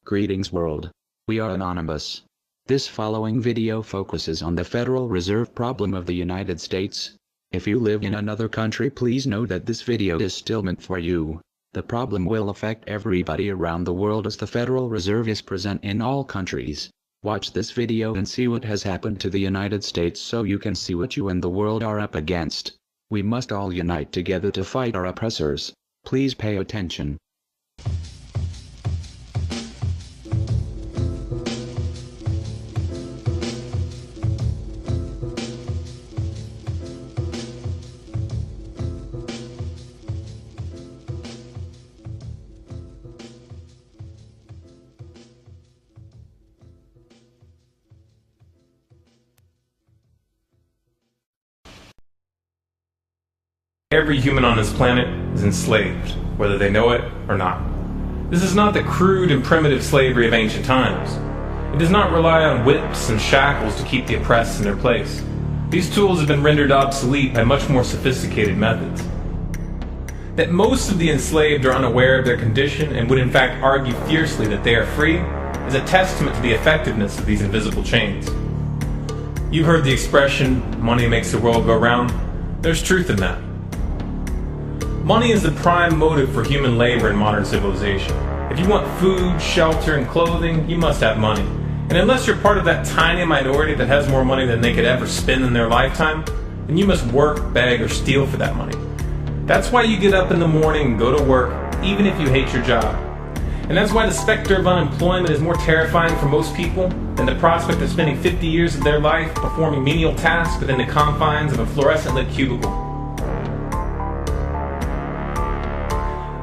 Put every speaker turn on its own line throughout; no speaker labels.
Greetings world. We are anonymous. This following video focuses on the Federal Reserve problem of the United States. If you live in another country, please know that this video is still meant for you. The problem will affect everybody around the world as the Federal Reserve is present in all countries. Watch this video and see what has happened to the United States so you can see what you and the world are up against. We must all unite together to fight our oppressors. Please pay attention.
Every human on this planet is enslaved, whether they know it or not. This is not the crude and primitive slavery of ancient times. It does not rely on whips and shackles to keep the oppressed in their place. These tools have been rendered obsolete by much more sophisticated methods. That most of the enslaved are unaware of their condition and would in fact argue fiercely that they are free is a testament to the effectiveness of these invisible chains. You've heard the expression, money makes the world go round. There's truth in that. Money is the prime motive for human labor in modern civilization. If you want food, shelter, and clothing, you must have money. And unless you're part of that tiny minority that has more money than they could ever spend in their lifetime, then you must work, beg, or steal for that money. That's why you get up in the morning and go to work, even if you hate your job. And that's why the specter of unemployment is more terrifying for most people than the prospect of spending 50 years of their life performing menial tasks within the confines of a fluorescent-lit cubicle.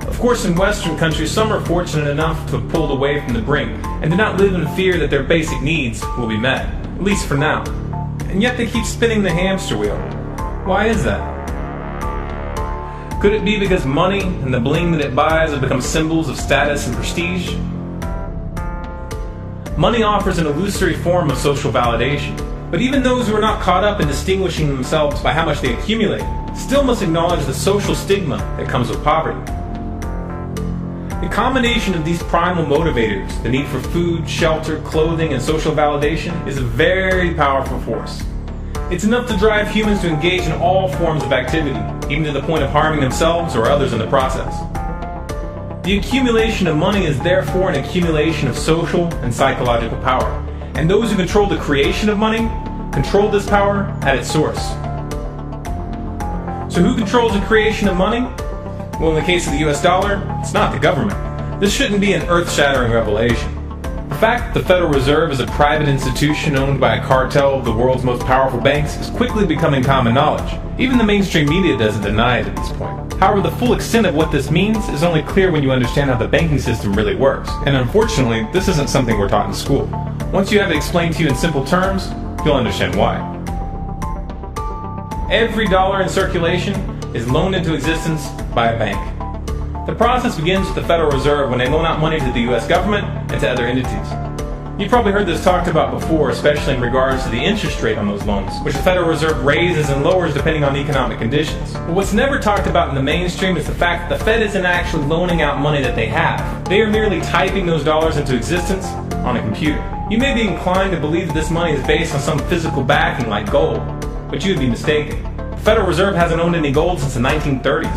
Of course, in Western countries, some are fortunate enough to have pulled away from the brink and do not live in fear that their basic needs will be met, at least for now. And yet they keep spinning the hamster wheel. Why is that? Could it be because money and the bling that it buys have become symbols of status and prestige? Money offers an illusory form of social validation, but even those who are not caught up in distinguishing themselves by how much they accumulate still must acknowledge the social stigma that comes with poverty. The combination of these primal motivators, the need for food, shelter, clothing, and social validation, is a very powerful force. It's enough to drive humans to engage in all forms of activity, even to the point of harming themselves or others in the process. The accumulation of money is therefore an accumulation of social and psychological power, and those who control the creation of money control this power at its source. So who controls the creation of money? Well, in the case of the US dollar, it's not the government. This shouldn't be an earth-shattering revelation. The fact that the Federal Reserve is a private institution owned by a cartel of the world's most powerful banks is quickly becoming common knowledge. Even the mainstream media doesn't deny it at this point. However, the full extent of what this means is only clear when you understand how the banking system really works. And unfortunately, this isn't something we're taught in school. Once you have it explained to you in simple terms, you'll understand why. Every dollar in circulation is loaned into existence by a bank. The process begins with the Federal Reserve when they loan out money to the US government and to other entities. You've probably heard this talked about before, especially in regards to the interest rate on those loans, which the Federal Reserve raises and lowers depending on economic conditions. But what's never talked about in the mainstream is the fact that the Fed isn't actually loaning out money that they have. They are merely typing those dollars into existence on a computer. You may be inclined to believe that this money is based on some physical backing like gold, but you would be mistaken. The Federal Reserve hasn't owned any gold since the 1930s.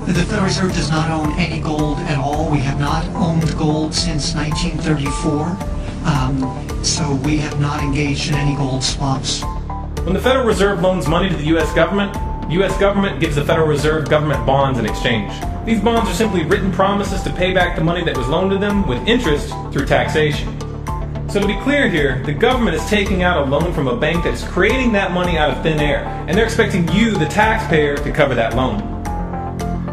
The Federal Reserve does not own any gold at all. We have not owned gold since 1934. So we have not engaged in any gold swaps.
When the Federal Reserve loans money to the US government gives the Federal Reserve government bonds in exchange. These bonds are simply written promises to pay back the money that was loaned to them with interest through taxation. So to be clear here, the government is taking out a loan from a bank that is creating that money out of thin air, and they're expecting you, the taxpayer, to cover that loan.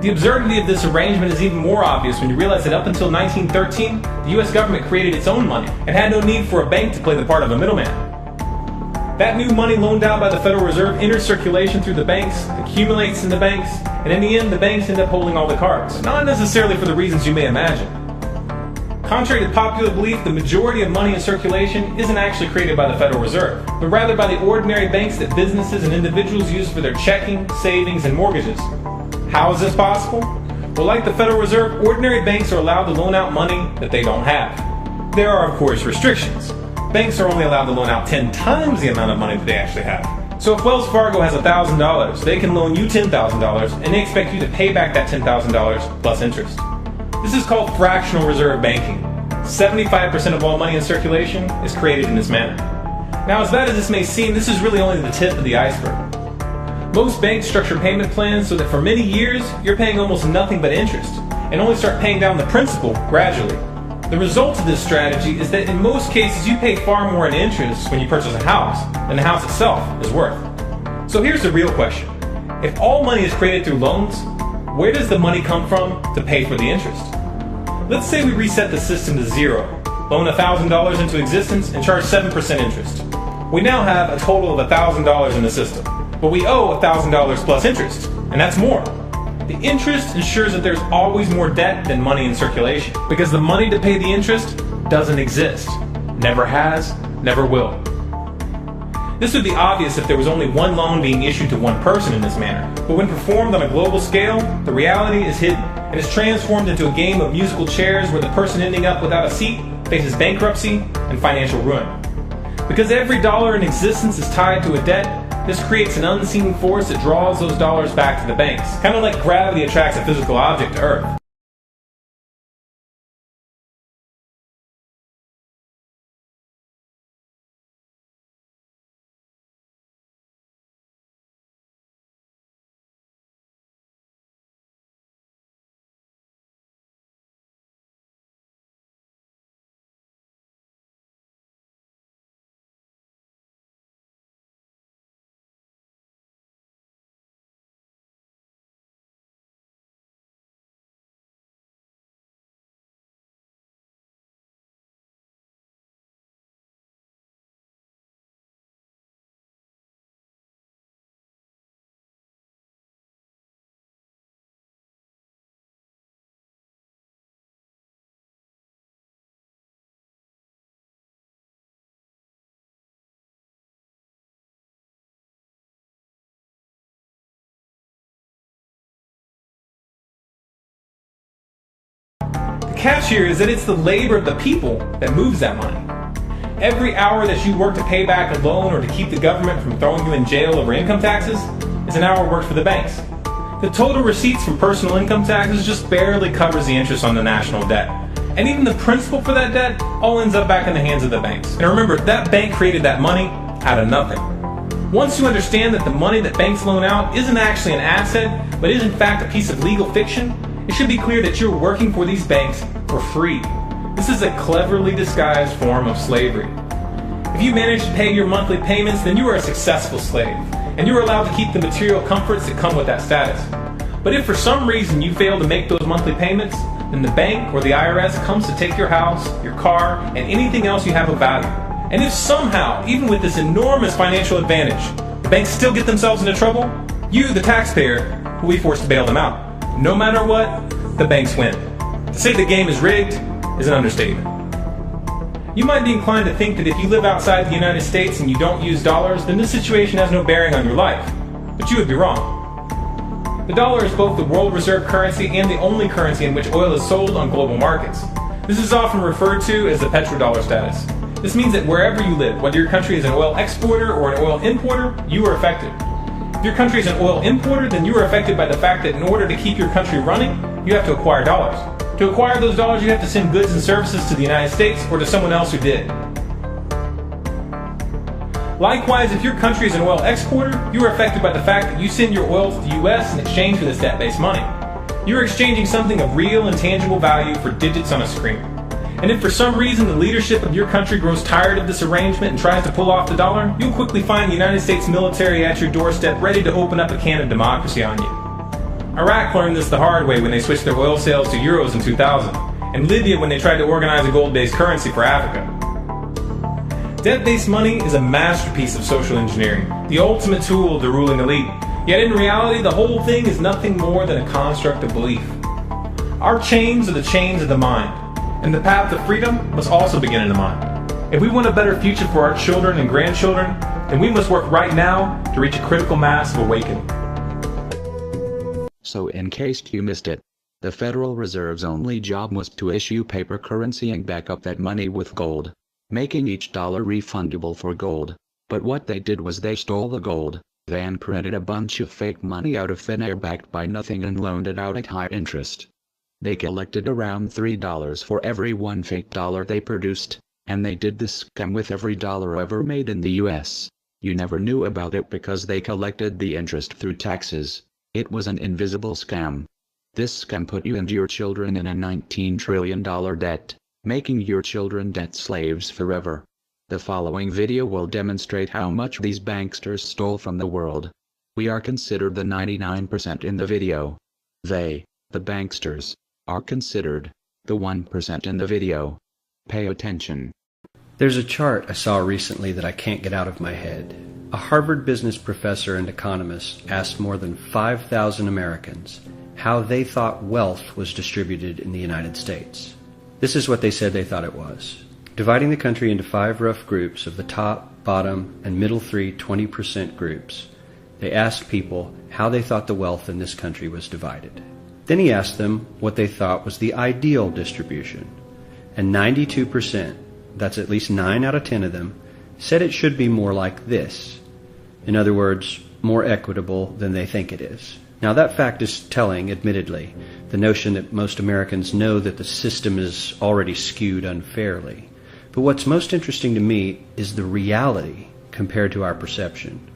The absurdity of this arrangement is even more obvious when you realize that up until 1913, the US government created its own money and had no need for a bank to play the part of a middleman. That new money loaned out by the Federal Reserve enters circulation through the banks, accumulates in the banks, and in the end the banks end up holding all the cards. Not necessarily for the reasons you may imagine. Contrary to popular belief, the majority of money in circulation isn't actually created by the Federal Reserve, but rather by the ordinary banks that businesses and individuals use for their checking, savings, and mortgages. How is this possible? Well, like the Federal Reserve, ordinary banks are allowed to loan out money that they don't have. There are, of course, restrictions. Banks are only allowed to loan out 10 times the amount of money that they actually have. So if Wells Fargo has $1,000, they can loan you $10,000 and they expect you to pay back that $10,000 plus interest. This is called fractional reserve banking. 75% of all money in circulation is created in this manner. Now, as bad as this may seem, this is really only the tip of the iceberg. Most banks structure payment plans so that for many years, you're paying almost nothing but interest, and only start paying down the principal gradually. The result of this strategy is that in most cases you pay far more in interest when you purchase a house than the house itself is worth. So here's the real question. If all money is created through loans, where does the money come from to pay for the interest? Let's say we reset the system to zero, loan $1,000 into existence and charge 7% interest. We now have a total of $1,000 in the system, but we owe $1,000 plus interest, and that's more. The interest ensures that there's always more debt than money in circulation, because the money to pay the interest doesn't exist. Never has, never will. This would be obvious if there was only one loan being issued to one person in this manner, but when performed on a global scale, the reality is hidden and is transformed into a game of musical chairs where the person ending up without a seat faces bankruptcy and financial ruin. Because every dollar in existence is tied to a debt, this creates an unseen force that draws those dollars back to the banks, kind of like gravity attracts a physical object to Earth. The catch here is that it's the labor of the people that moves that money. Every hour that you work to pay back a loan or to keep the government from throwing you in jail over income taxes is an hour worked for the banks. The total receipts from personal income taxes just barely covers the interest on the national debt. And even the principal for that debt all ends up back in the hands of the banks. And remember, that bank created that money out of nothing. Once you understand that the money that banks loan out isn't actually an asset, but is in fact a piece of legal fiction, it should be clear that you're working for these banks for free. This is a cleverly disguised form of slavery. If you manage to pay your monthly payments, then you are a successful slave, and you are allowed to keep the material comforts that come with that status. But if for some reason you fail to make those monthly payments, then the bank or the IRS comes to take your house, your car, and anything else you have of value. And if somehow, even with this enormous financial advantage, the banks still get themselves into trouble, you, the taxpayer, will be forced to bail them out. No matter what, the banks win. To say the game is rigged is an understatement. You might be inclined to think that if you live outside the United States and you don't use dollars, then this situation has no bearing on your life. But you would be wrong. The dollar is both the world reserve currency and the only currency in which oil is sold on global markets. This is often referred to as the petrodollar status. This means that wherever you live, whether your country is an oil exporter or an oil importer, you are affected. If your country is an oil importer, then you are affected by the fact that in order to keep your country running, you have to acquire dollars. To acquire those dollars, you have to send goods and services to the United States or to someone else who did. Likewise, if your country is an oil exporter, you are affected by the fact that you send your oil to the US in exchange for this debt-based money. You are exchanging something of real and tangible value for digits on a screen. And if for some reason the leadership of your country grows tired of this arrangement and tries to pull off the dollar, you'll quickly find the United States military at your doorstep ready to open up a can of democracy on you. Iraq learned this the hard way when they switched their oil sales to euros in 2000, and Libya when they tried to organize a gold-based currency for Africa. Debt-based money is a masterpiece of social engineering, the ultimate tool of the ruling elite. Yet in reality, the whole thing is nothing more than a construct of belief. Our chains are the chains of the mind. And the path to freedom must also begin in the mind. If we want a better future for our children and grandchildren, then we must work right now to reach a critical mass of awakening.
So in case you missed it, The Federal Reserve's only job was to issue paper currency and back up that money with gold, making each dollar refundable for gold. But what they did was they stole the gold, then printed a bunch of fake money out of thin air backed by nothing and loaned it out at high interest. They collected around $3 for every one fake dollar they produced, and they did this scam with every dollar ever made in the US. You never knew about it because they collected the interest through taxes. It was an invisible scam. This scam put you and your children in a $19 trillion debt, making your children debt slaves forever. The following video will demonstrate how much these banksters stole from the world. We are considered the 99% in the video. They, the banksters, are considered the 1% in the video. Pay attention.
There's a chart I saw recently that I can't get out of my head. A Harvard business professor and economist asked more than 5,000 Americans how they thought wealth was distributed in the United States. This is what they said they thought it was. Dividing the country into 5 rough groups of the top, bottom, and middle 3 20% groups, they asked people how they thought the wealth in this country was divided. Then he asked them what they thought was the ideal distribution. And 92%, that's at least 9 out of 10 of them, said it should be more like this. In other words, more equitable than they think it is. Now that fact is telling, admittedly, the notion that most Americans know that the system is already skewed unfairly. But what's most interesting to me is the reality compared to our perception.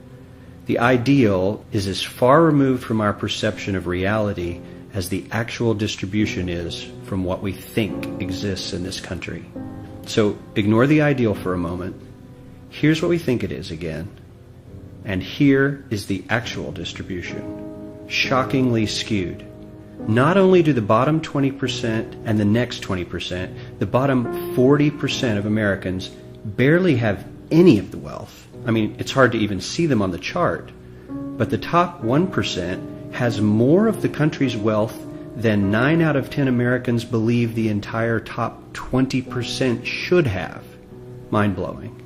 The ideal is as far removed from our perception of reality as the actual distribution is from what we think exists in this country. So ignore the ideal for a moment. Here's what we think it is again. And here is the actual distribution. Shockingly skewed. Not only do the bottom 20% and the next 20%, the bottom 40% of Americans barely have any of the wealth. I mean, it's hard to even see them on the chart. But the top 1% has more of the country's wealth than 9 out of 10 Americans believe the entire top 20% should have. Mind-blowing.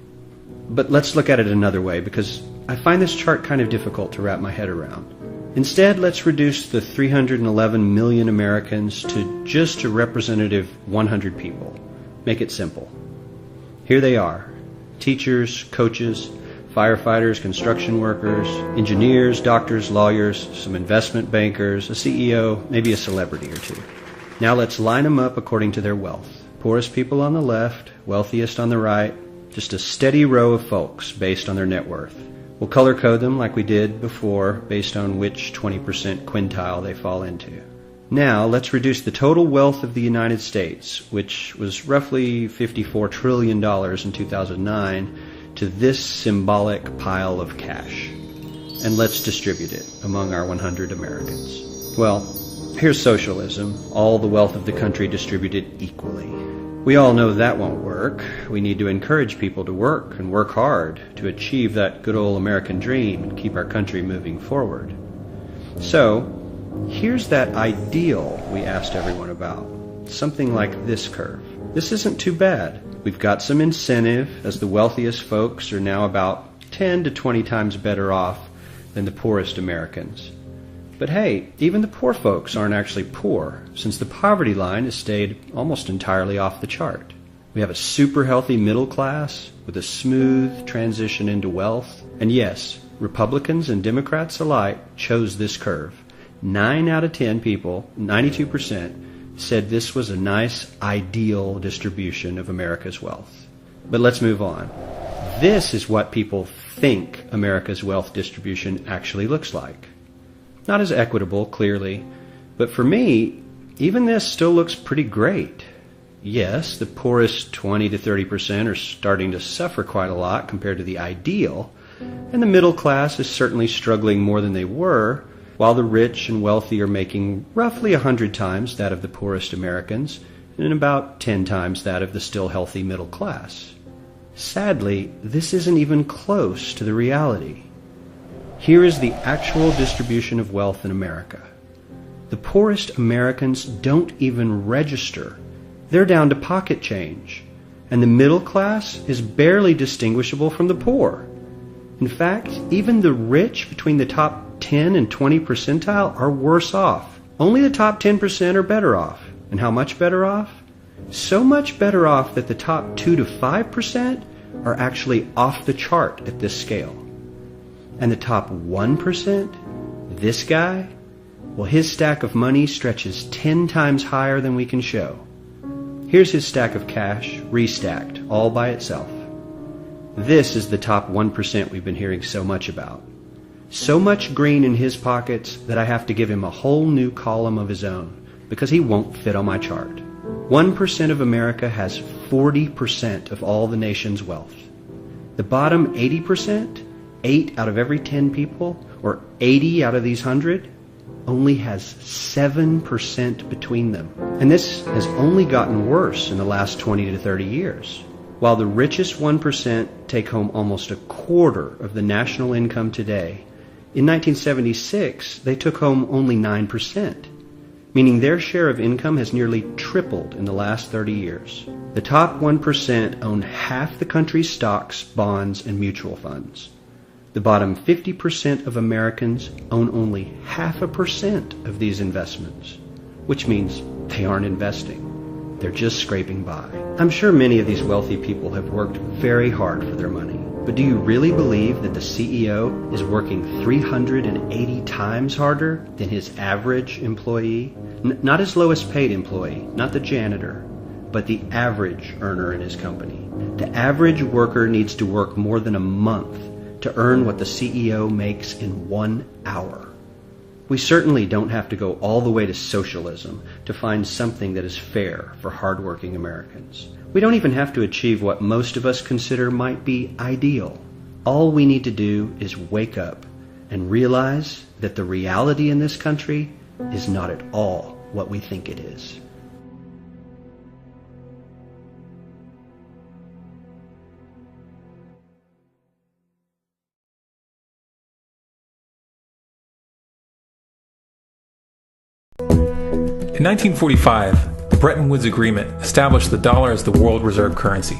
But let's look at it another way, because I find this chart kind of difficult to wrap my head around. Instead, let's reduce the 311 million Americans to just a representative 100 people. Make it simple. Here they are. Teachers, coaches, firefighters, construction workers, engineers, doctors, lawyers, some investment bankers, a CEO, maybe a celebrity or two. Now let's line them up according to their wealth. Poorest people on the left, wealthiest on the right, just a steady row of folks based on their net worth. We'll color code them like we did before based on which 20% quintile they fall into. Now let's reduce the total wealth of the United States, which was roughly $54 trillion in 2009, to this symbolic pile of cash. And let's distribute it among our 100 Americans. Well, here's socialism, all the wealth of the country distributed equally. We all know that won't work. We need to encourage people to work and work hard to achieve that good old American dream and keep our country moving forward. So, here's that ideal we asked everyone about. Something like this curve. This isn't too bad. We've got some incentive, as the wealthiest folks are now about 10 to 20 times better off than the poorest Americans. But hey, even the poor folks aren't actually poor, since the poverty line has stayed almost entirely off the chart. We have a super healthy middle class with a smooth transition into wealth. And yes, Republicans and Democrats alike chose this curve. 9 out of 10 people, 92%, said this was a nice, ideal distribution of America's wealth. But let's move on. This is what people think America's wealth distribution actually looks like. Not as equitable, clearly, but for me, even this still looks pretty great. Yes, the poorest 20 to 30% are starting to suffer quite a lot compared to the ideal, and the middle class is certainly struggling more than they were, while the rich and wealthy are making roughly 100 times that of the poorest Americans, and about 10 times that of the still healthy middle class. Sadly, this isn't even close to the reality. Here is the actual distribution of wealth in America. The poorest Americans don't even register. They're down to pocket change. And the middle class is barely distinguishable from the poor. In fact, even the rich between the top 10 and 20 percentile are worse off. Only the top 10% are better off. And how much better off? So much better off that the top 2 to 5% are actually off the chart at this scale. And the top 1%, this guy, well, his stack of money stretches 10 times higher than we can show. Here's his stack of cash, restacked, all by itself. This is the top 1% we've been hearing so much about. So much green in his pockets that I have to give him a whole new column of his own, because he won't fit on my chart. 1% of America has 40% of all the nation's wealth. The bottom 80%, 8 out of every 10 people, or 80 out of these 100, only has 7% between them. And this has only gotten worse in the last 20 to 30 years. While the richest 1% take home almost a quarter of the national income today, in 1976 they took home only 9%, meaning their share of income has nearly tripled in the last 30 years. The top 1% own half the country's stocks, bonds, and mutual funds. The bottom 50% of Americans own only 0.5% of these investments, which means they aren't investing. They're just scraping by. I'm sure many of these wealthy people have worked very hard for their money. But do you really believe that the CEO is working 380 times harder than his average employee? Not his lowest paid employee, not the janitor, but the average earner in his company. The average worker needs to work more than a month to earn what the CEO makes in 1 hour. We certainly don't have to go all the way to socialism to find something that is fair for hardworking Americans. We don't even have to achieve what most of us consider might be ideal. All we need to do is wake up and realize that the reality in this country is not at all what we think it is.
In 1945, the Bretton Woods Agreement established the dollar as the world reserve currency,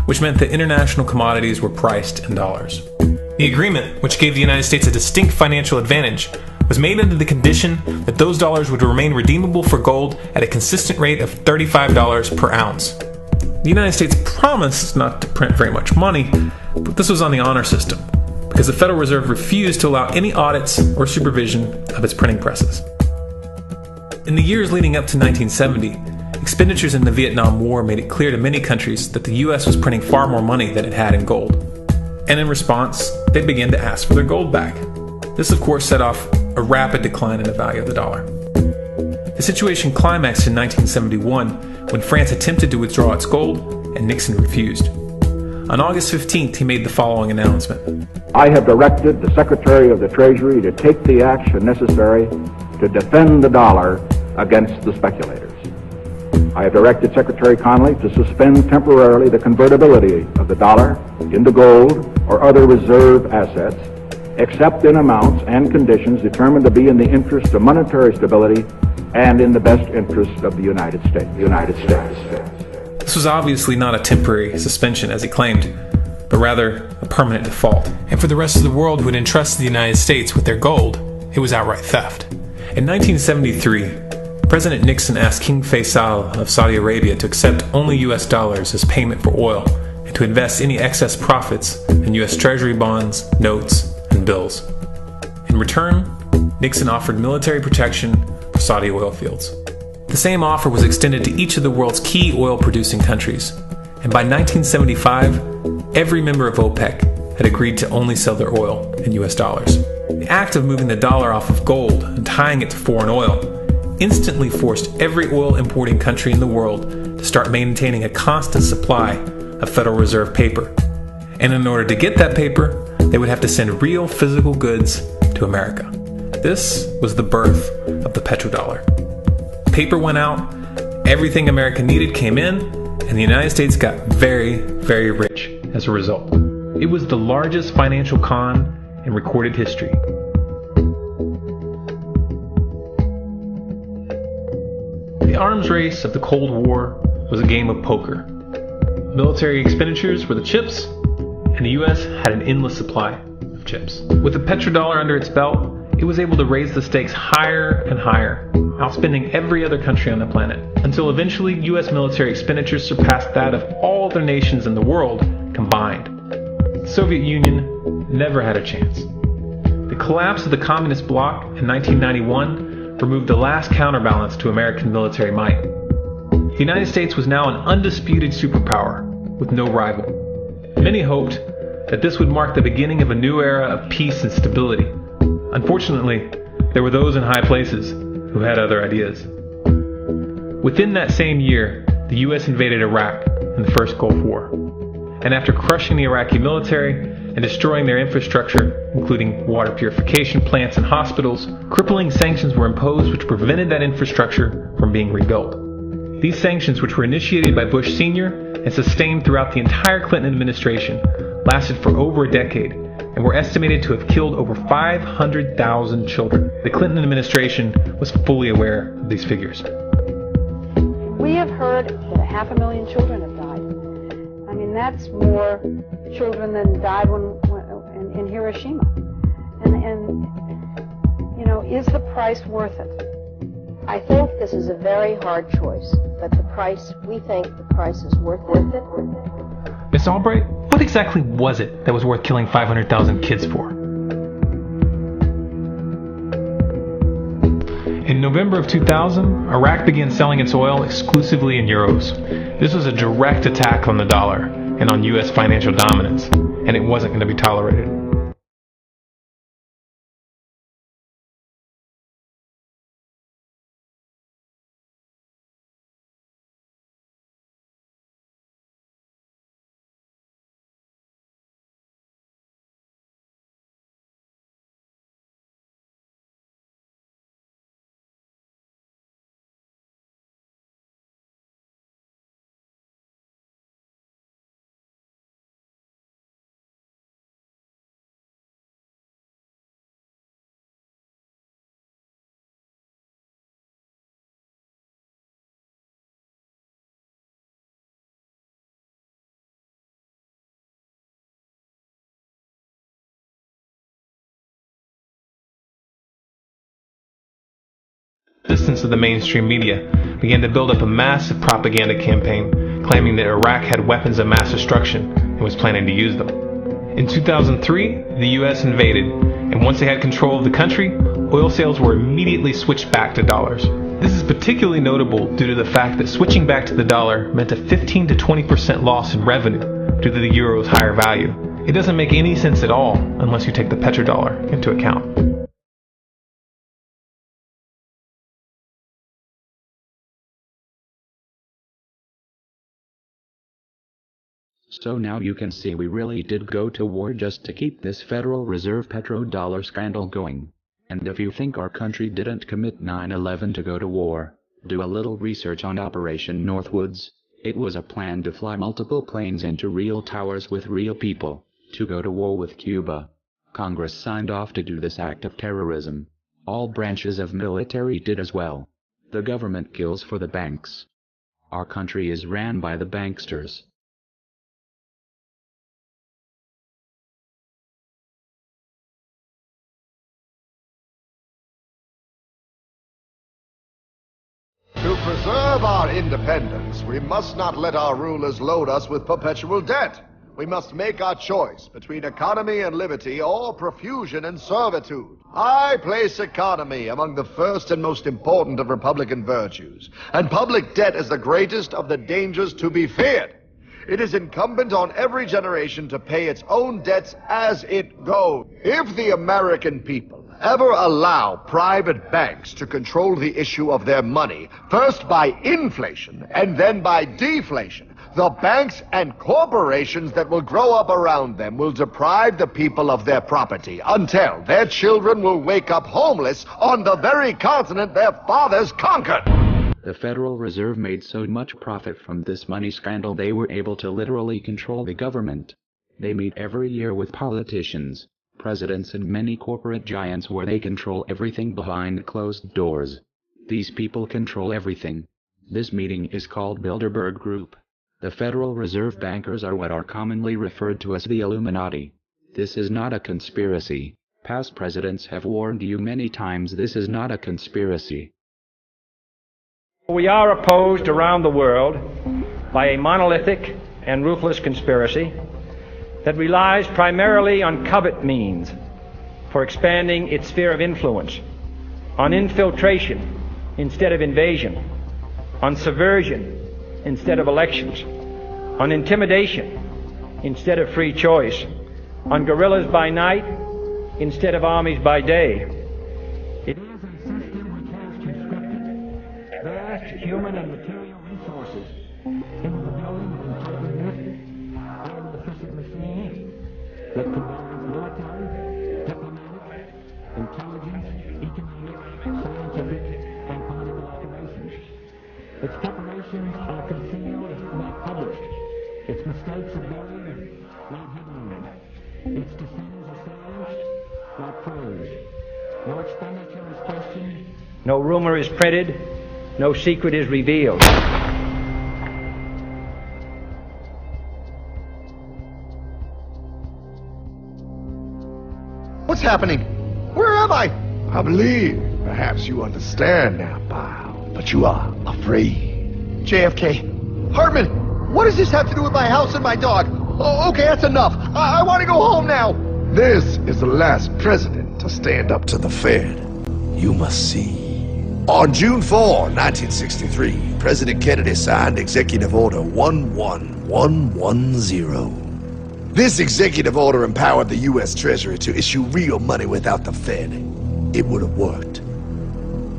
which meant that international commodities were priced in dollars. The agreement, which gave the United States a distinct financial advantage, was made under the condition that those dollars would remain redeemable for gold at a consistent rate of $35 per ounce. The United States promised not to print very much money, but this was on the honor system, because the Federal Reserve refused to allow any audits or supervision of its printing presses. In the years leading up to 1970, expenditures in the Vietnam War made it clear to many countries that the U.S. was printing far more money than it had in gold. And in response, they began to ask for their gold back. This, of course, set off a rapid decline in the value of the dollar. The situation climaxed in 1971 when France attempted to withdraw its gold and Nixon refused. On August 15th, he made the following announcement.
I have directed the Secretary of the Treasury to take the action necessary to defend the dollar against the speculators. I have directed Secretary Connally to suspend temporarily the convertibility of the dollar into gold or other reserve assets, except in amounts and conditions determined to be in the interest of monetary stability and in the best interest of the United States.
This was obviously not a temporary suspension, as he claimed, but rather a permanent default. And for the rest of the world who had entrusted the United States with their gold, it was outright theft. In 1973, President Nixon asked King Faisal of Saudi Arabia to accept only U.S. dollars as payment for oil and to invest any excess profits in U.S. Treasury bonds, notes, and bills. In return, Nixon offered military protection for Saudi oil fields. The same offer was extended to each of the world's key oil-producing countries, and by 1975, every member of OPEC had agreed to only sell their oil in U.S. dollars. The act of moving the dollar off of gold and tying it to foreign oil instantly forced every oil-importing country in the world to start maintaining a constant supply of Federal Reserve paper. And in order to get that paper, they would have to send real physical goods to America. This was the birth of the petrodollar. Paper went out, everything America needed came in, and the United States got very, very rich as a result. It was the largest financial con in recorded history. The arms race of the Cold War was a game of poker. Military expenditures were the chips, and the U.S. had an endless supply of chips. With the petrodollar under its belt, it was able to raise the stakes higher and higher, outspending every other country on the planet, until eventually U.S. military expenditures surpassed that of all other nations in the world combined. The Soviet Union never had a chance. The collapse of the communist bloc in 1991 removed the last counterbalance to American military might. The United States was now an undisputed superpower with no rival. Many hoped that this would mark the beginning of a new era of peace and stability. Unfortunately, there were those in high places who had other ideas. Within that same year, the U.S. invaded Iraq in the first Gulf War. And after crushing the Iraqi military and destroying their infrastructure, including water purification plants and hospitals, crippling sanctions were imposed which prevented that infrastructure from being rebuilt. These sanctions, which were initiated by Bush Sr. and sustained throughout the entire Clinton administration, lasted for over a decade and were estimated to have killed over 500,000 children. The Clinton administration was fully aware of these figures.
We have heard that 500,000 children have died. I mean, that's more children than died in Hiroshima. And, you know, is the price worth it?
I think this is a very hard choice, but we think the price is worth it.
Miss Albright, what exactly was it that was worth killing 500,000 kids for? In November of 2000, Iraq began selling its oil exclusively in euros. This was a direct attack on the dollar and on U.S. financial dominance, and it wasn't going to be tolerated. Resistance of the mainstream media began to build up a massive propaganda campaign claiming that Iraq had weapons of mass destruction and was planning to use them. In 2003, the U.S. invaded, and once they had control of the country, oil sales were immediately switched back to dollars. This is particularly notable due to the fact that switching back to the dollar meant a 15 to 20% loss in revenue due to the euro's higher value. It doesn't make any sense at all unless you take the petrodollar into account.
So now you can see we really did go to war just to keep this Federal Reserve petrodollar scandal going. And if you think our country didn't commit 9/11 to go to war, do a little research on Operation Northwoods. It was a plan to fly multiple planes into real towers with real people, to go to war with Cuba. Congress signed off to do this act of terrorism. All branches of military did as well. The government kills for the banks. Our country is ran by the banksters.
To preserve our independence, we must not let our rulers load us with perpetual debt. We must make our choice between economy and liberty or profusion and servitude. I place economy among the first and most important of Republican virtues, and public debt is the greatest of the dangers to be feared. It is incumbent on every generation to pay its own debts as it goes. If the American people ever allow private banks to control the issue of their money, first by inflation and then by deflation, the banks and corporations that will grow up around them will deprive the people of their property until their children will wake up homeless on the very continent their fathers conquered.
The Federal Reserve made so much profit from this money scandal they were able to literally control the government. They meet every year with politicians, presidents and many corporate giants where they control everything behind closed doors. These people control everything. This meeting is called Bilderberg Group. The Federal Reserve bankers are what are commonly referred to as the Illuminati. This is not a conspiracy. Past presidents have warned you many times this is not a conspiracy.
We are opposed around the world by a monolithic and ruthless conspiracy that relies primarily on covert means for expanding its sphere of influence, on infiltration instead of invasion, on subversion instead of elections, on intimidation instead of free choice, on guerrillas by night instead of armies by day. It is a system which has conscripted vast human and material resources into the building of intelligent, highly efficient machines that combines military, diplomatic, intelligence, economic, scientific, and political operations. Its preparations are concealed, not published. Its mistakes are buried, not hidden. Its decisions are silenced, not praised. No expenditure is questioned. No rumor is printed. No secret is revealed.
What's happening? Where am I? I believe perhaps you understand now, pal, but you are afraid. JFK. Hartman, what does this have to do with my house and my dog? Oh, okay, that's enough. I want to go home now. This is the last president to stand up to the Fed. You must see. On June 4, 1963, President Kennedy signed Executive Order 11110. This executive order empowered the U.S. Treasury to issue real money without the Fed. It would have worked.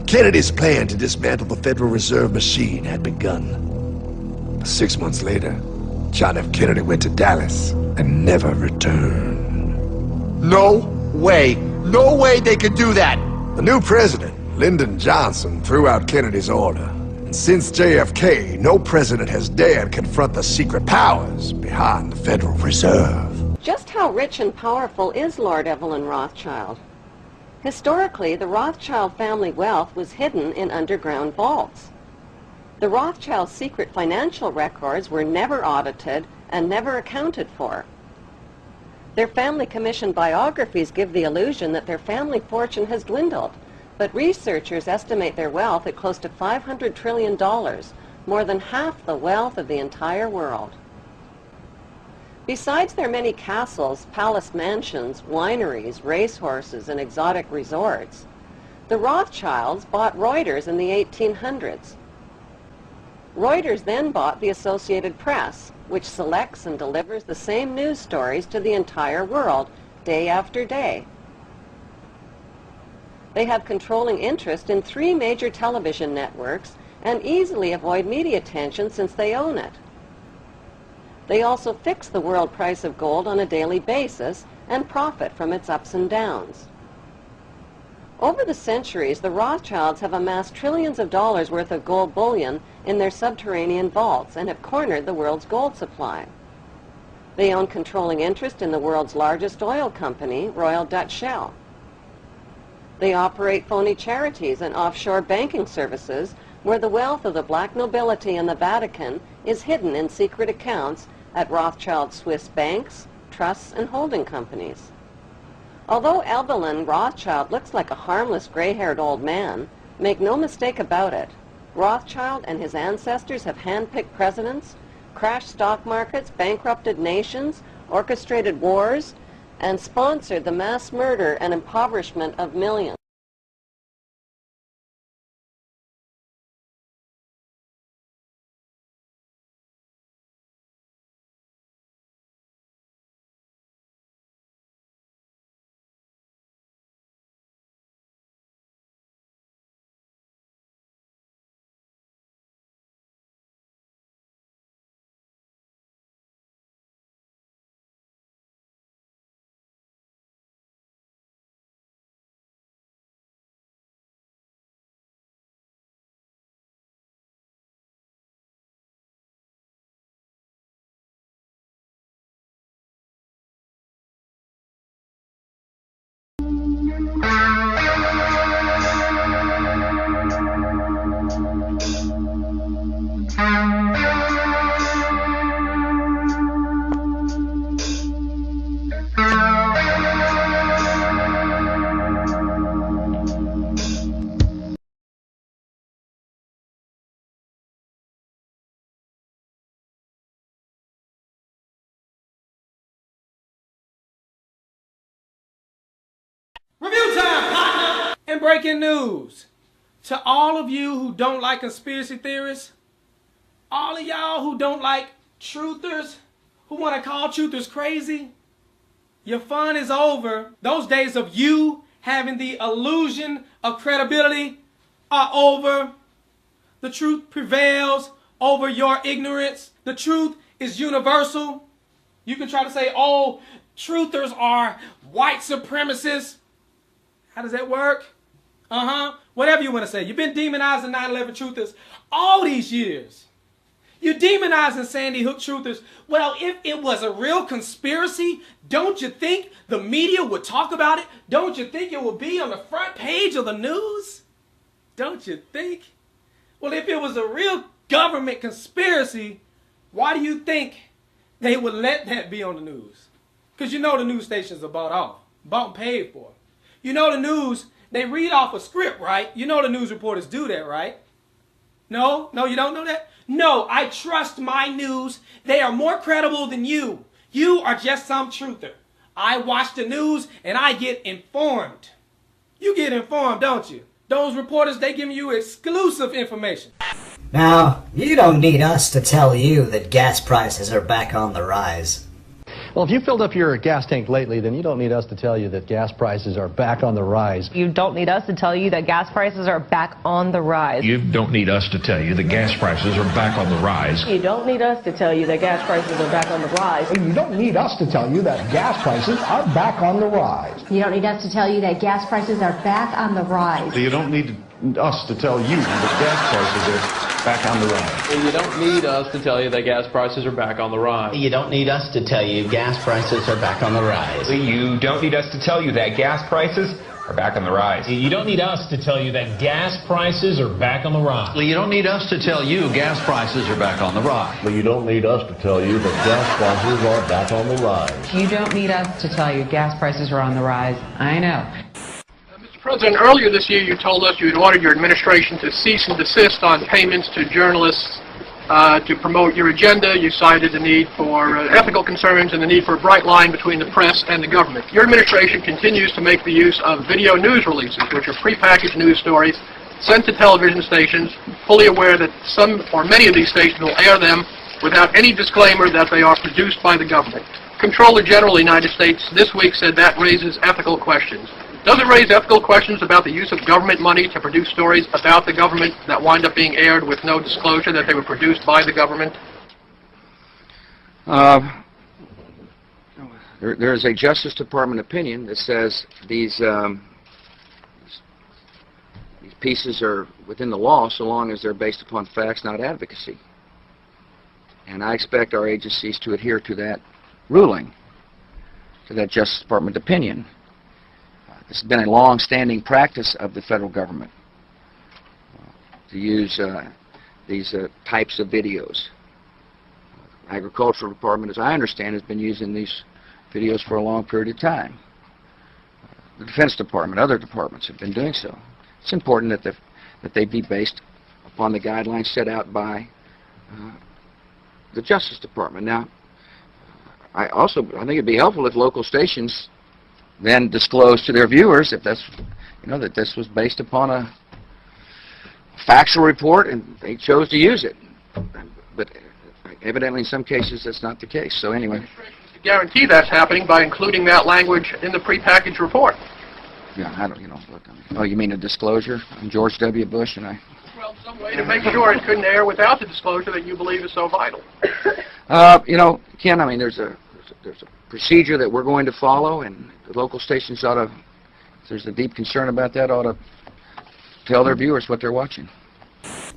Kennedy's plan to dismantle the Federal Reserve machine had begun. 6 months later, John F. Kennedy went to Dallas and never returned. No way! No way they could do that! The new president, Lyndon Johnson, threw out Kennedy's order. And since JFK, no president has dared confront the secret powers behind the Federal Reserve.
Just how rich and powerful is Lord Evelyn Rothschild? Historically, the Rothschild family wealth was hidden in underground vaults. The Rothschild secret financial records were never audited and never accounted for. Their family commissioned biographies give the illusion that their family fortune has dwindled, but researchers estimate their wealth at close to $500 trillion, more than half the wealth of the entire world. Besides their many castles, palace mansions, wineries, racehorses, and exotic resorts, the Rothschilds bought Reuters in the 1800s. Reuters then bought the Associated Press, which selects and delivers the same news stories to the entire world, day after day. They have controlling interest in 3 major television networks and easily avoid media attention since they own it. They also fix the world price of gold on a daily basis and profit from its ups and downs. Over the centuries, the Rothschilds have amassed trillions of dollars worth of gold bullion in their subterranean vaults and have cornered the world's gold supply. They own controlling interest in the world's largest oil company, Royal Dutch Shell. They operate phony charities and offshore banking services where the wealth of the black nobility and the Vatican is hidden in secret accounts at Rothschild Swiss banks, trusts, and holding companies. Although Evelyn Rothschild looks like a harmless gray-haired old man, make no mistake about it, Rothschild and his ancestors have handpicked presidents, crashed stock markets, bankrupted nations, orchestrated wars, and sponsored the mass murder and impoverishment of millions.
in breaking news, to all of you who don't like conspiracy theorists, all of y'all who don't like truthers, who want to call truthers crazy, your fun is over. Those days of you having the illusion of credibility are over. The truth prevails over your ignorance. The truth is universal. You can try to say, oh, truthers are white supremacists. How does that work? Whatever you want to say. You've been demonizing 9/11 truthers all these years. You're demonizing Sandy Hook truthers. Well, if it was a real conspiracy, don't you think the media would talk about it? Don't you think it would be on the front page of the news? Don't you think? Well, if it was a real government conspiracy, why do you think they would let that be on the news? Because you know the news stations are bought and paid for. You know the news, they read off a script, right? You know the news reporters do that, right? No, you don't know that? No, I trust my news. They are more credible than you. You are just some truther. I watch the news and I get informed. You get informed, don't you? Those reporters, they give you exclusive information.
Now, you don't need us to tell you that gas prices are back on the rise.
Well, if you filled up your gas tank lately, then you don't need us to tell you that gas prices are back on the rise.
You don't need us to tell you that gas prices are back on the rise.
You don't need us to tell you that gas prices are back on the rise.
You don't need us to tell you that gas prices are back on the rise.
You don't need us to tell you that gas prices are back on the rise.
You don't need us to tell you that gas prices are back on the rise.
You don't need us to tell you that gas prices are back on the rise.
You don't need us to tell you that gas prices are back on the rise.
You don't need us to tell you gas prices are back on the rise.
You don't need us to tell you that gas prices are back on the rise.
You don't need us to tell you that gas prices are back on the rise.
You don't need us to tell you gas prices are back on the rise.
You don't need us to tell you that gas prices are back on the rise.
You don't need us to tell you gas prices are on the rise. I know.
President, earlier this year you told us you had ordered your administration to cease and desist on payments to journalists to promote your agenda. You cited the need for ethical concerns and the need for a bright line between the press and the government. Your administration continues to make the use of video news releases, which are prepackaged news stories sent to television stations, fully aware that some or many of these stations will air them without any disclaimer that they are produced by the government. Comptroller General of the United States this week said that raises ethical questions. Does it raise ethical questions about the use of government money to produce stories about the government that wind up being aired with no disclosure that they were produced by the government?
There is a Justice Department opinion that says these pieces are within the law so long as they're based upon facts, not advocacy. And I expect our agencies to adhere to that ruling, to that Justice Department opinion. This has been a long-standing practice of the federal government to use these types of videos. Agricultural Department, as I understand, has been using these videos for a long period of time. The Defense Department, other departments have been doing so. It's important that they be based upon the guidelines set out by the Justice Department. Now, I think it'd be helpful if local stations then disclose to their viewers if that's, that this was based upon a factual report and they chose to use it. But evidently in some cases that's not the case. So anyway.
To guarantee that's happening by including that language in the prepackaged report.
Yeah, I don't, look, oh, you mean a disclosure? I'm George W. Bush and I...
Well, some way to make sure it couldn't air without the disclosure that you believe is so vital.
Ken, I mean, there's a procedure that we're going to follow, and the local stations ought to, if there's a deep concern about that, ought to tell their viewers what they're watching.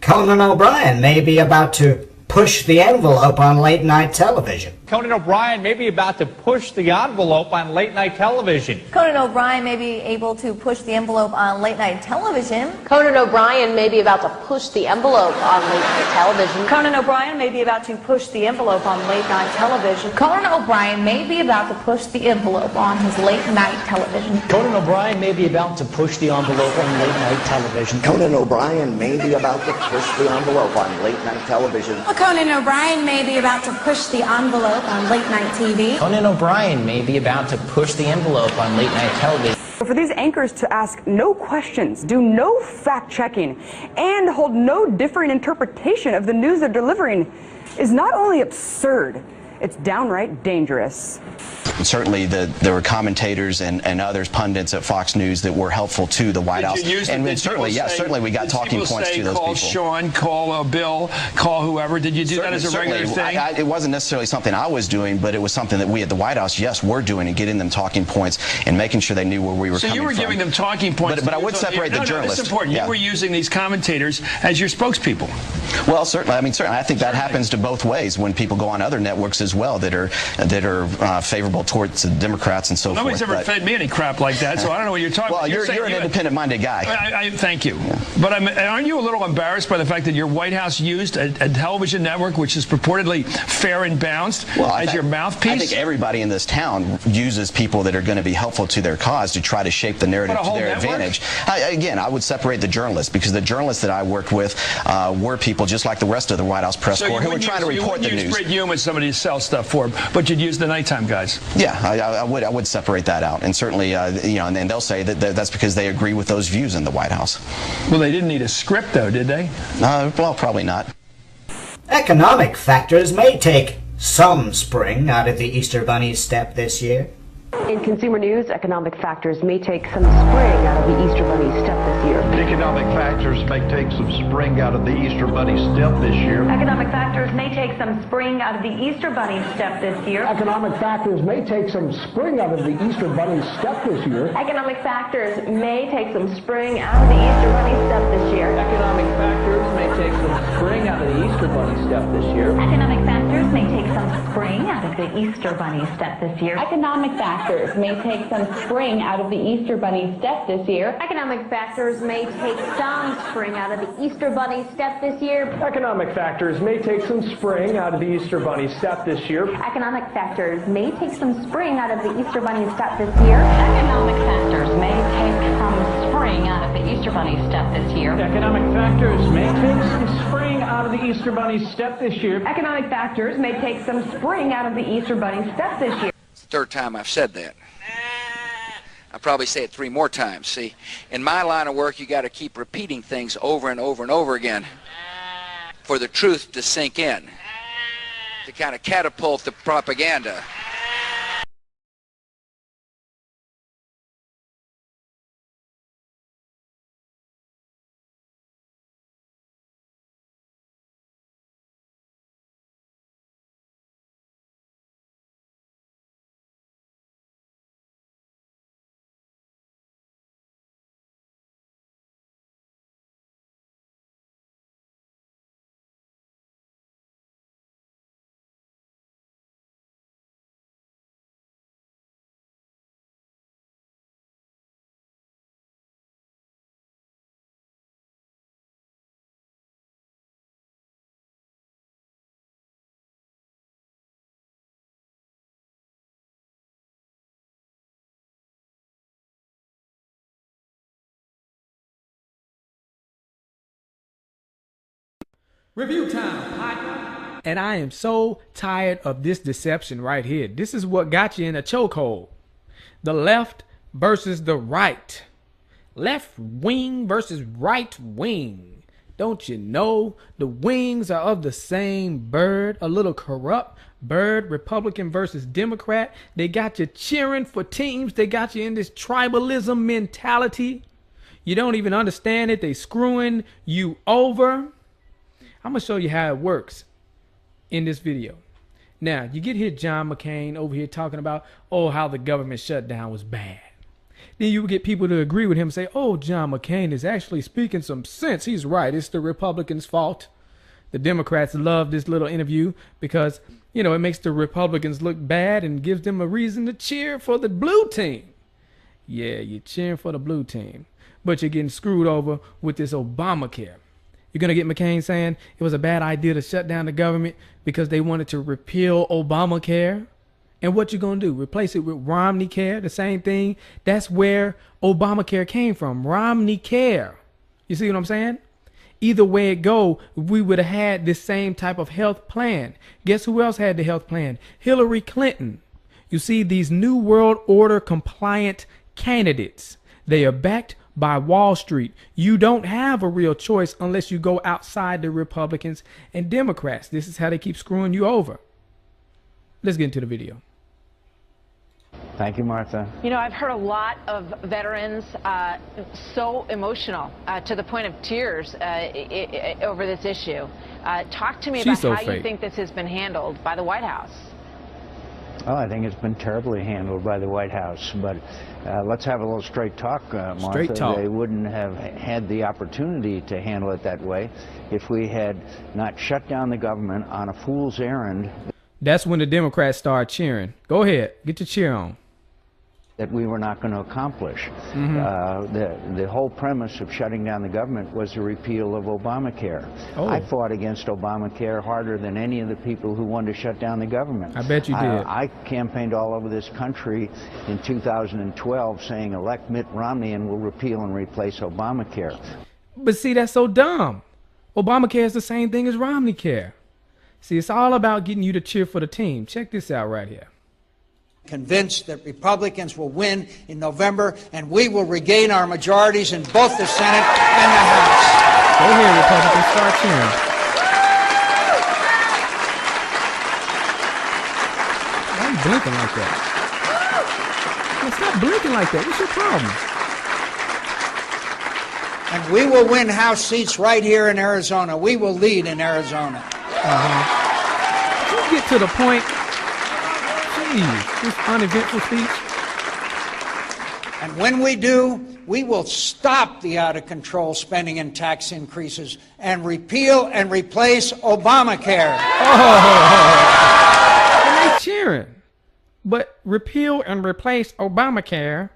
Conan O'Brien may be about to push the envelope on late-night television.
Conan O'Brien may be about to push the envelope on late-night television.
Conan O'Brien may be able to push the envelope on late-night television.
Conan O'Brien may be about to push the envelope on late-night television.
Conan O'Brien may be about to push the envelope on late-night television. Conan O'Brien may be about to push the envelope on his late-night television.
Conan O'Brien may be about to push the envelope on late-night television.
Conan O'Brien may be about to push the envelope on late-night television.
Conan O'Brien may be about to push the envelope on late-night TV.
Conan O'Brien may be about to push the envelope on late-night television.
For
for these anchors to ask no questions, do no fact-checking, and hold no differing interpretation of the news they're delivering is not only absurd, it's downright dangerous.
And certainly there were commentators and others, pundits at Fox News that were helpful to the White House. And certainly, certainly we got talking points to those people.
Call Sean, call Bill, call whoever. Did you do that as a regular thing?
It wasn't necessarily something I was doing, but it was something that we at the White House, yes, were doing and getting them talking points and making sure they knew where we were coming from.
So you were giving them talking points.
But I would separate the journalists.
This is important. You were using these commentators as your spokespeople.
Well, certainly. I mean, certainly. I think that happens to both ways when people go on other networks as well that are favorable towards the Democrats and so forth.
Nobody's ever fed me any crap like that, so I don't know what you're talking about.
Well, you're an independent-minded guy.
Thank you. But aren't you a little embarrassed by the fact that your White House used a television network which is purportedly fair and balanced as your mouthpiece?
I think everybody in this town uses people that are going to be helpful to their cause to try to shape the narrative to their advantage. Again, I would separate the journalists because the journalists that I worked with were people just like the rest of the White House press corps who were trying to report the news.
So you wouldn't use Brit Hume as somebody to sell stuff for, but you'd use the nighttime guys.
Yeah, I would separate that out, and certainly, you know, and they'll say that that's because they agree with those views in the White House.
Well, they didn't need a script, though, did they?
Well, probably not.
Economic factors may take some spring out of the Easter Bunny's step this year.
In consumer news, economic factors may take some spring out of the Easter Bunny's step this year.
Economic factors may take some spring out of the Easter Bunny's step this year.
Economic factors may take some spring out of the Easter Bunny's step this year.
Economic factors may take some spring out of the Easter Bunny's step this year.
Economic factors may take some spring out of the Easter Bunny's step this year.
Economic factors may take some spring out of the Easter Bunny step this year.
Economic factors may take some spring out of the Easter Bunny step this year. Economic factors may take some spring out of the Easter Bunny step this year.
Economic factors may take some spring out of the Easter Bunny step this year.
Economic factors may take some spring out of the Easter Bunny step this year.
Economic factors may take some spring out of the Easter Bunny step this year. Economic factors may take some spring out of the Easter Bunny step this year.
Economic factors may take some spring out of the Easter Bunny step this year.
Economic factors may take some spring out of the Easter Bunny step this year.
It's the third time I've said that. I'll probably say it 3 more times. See, in my line of work, you got to keep repeating things over and over and over again for the truth to sink in, to kind of catapult the propaganda.
Review time, partner. And I am so tired of this deception right here. This is what got you in a chokehold. The left versus the right. Left wing versus right wing. Don't you know the wings are of the same bird? A little corrupt bird, Republican versus Democrat. They got you cheering for teams. They got you in this tribalism mentality. You don't even understand it. They screwing you over. I'm going to show you how it works in this video. Now, you get here John McCain over here talking about, oh, how the government shutdown was bad. Then you get people to agree with him and say, oh, John McCain is actually speaking some sense. He's right. It's the Republicans' fault. The Democrats love this little interview because, you know, it makes the Republicans look bad and gives them a reason to cheer for the blue team. Yeah, you're cheering for the blue team, but you're getting screwed over with this Obamacare. You're going to get McCain saying it was a bad idea to shut down the government because they wanted to repeal Obamacare. And what you going to do? Replace it with Romney Care, the same thing? That's where Obamacare came from, Romney Care. You see what I'm saying? Either way it go, we would have had this same type of health plan. Guess who else had the health plan? Hillary Clinton. You see, these New World Order compliant candidates, They are backed by Wall Street. You don't have a real choice unless you go outside the Republicans and Democrats. This is how they keep screwing you over. Let's get into the video.
Thank you, Martha.
You know, I've heard a lot of veterans so emotional to the point of tears over this issue. Talk to me about how you think this has been handled by the White House.
Oh, I think it's been terribly handled by the White House, but let's have a little straight talk, Martha.
Straight talk.
They wouldn't have had the opportunity to handle it that way if we had not shut down the government on a fool's errand.
That's when the Democrats start cheering. Go ahead, get your cheer on.
That we were not going to accomplish. The whole premise of shutting down the government was the repeal of Obamacare.
Oh.
I fought against Obamacare harder than any of the people who wanted to shut down the government.
I bet you did.
I campaigned all over this country in 2012 saying elect Mitt Romney and we'll repeal and replace Obamacare.
But see, that's so dumb. Obamacare is the same thing as Romney Care. See, it's all about getting you to cheer for the team. Check this out right here.
Convinced that Republicans will win in November and we will regain our majorities in both the Senate and the House.
Go ahead, Republicans, start cheering. Why are you blinking like that? Man, stop blinking like that. What's your problem?
And we will win House seats right here in Arizona. We will lead in Arizona.
Can you get to the point? Jeez, this uneventful speech.
And when we do, we will stop the out-of-control spending and tax increases and repeal and replace Obamacare.
And they cheering. But repeal and replace Obamacare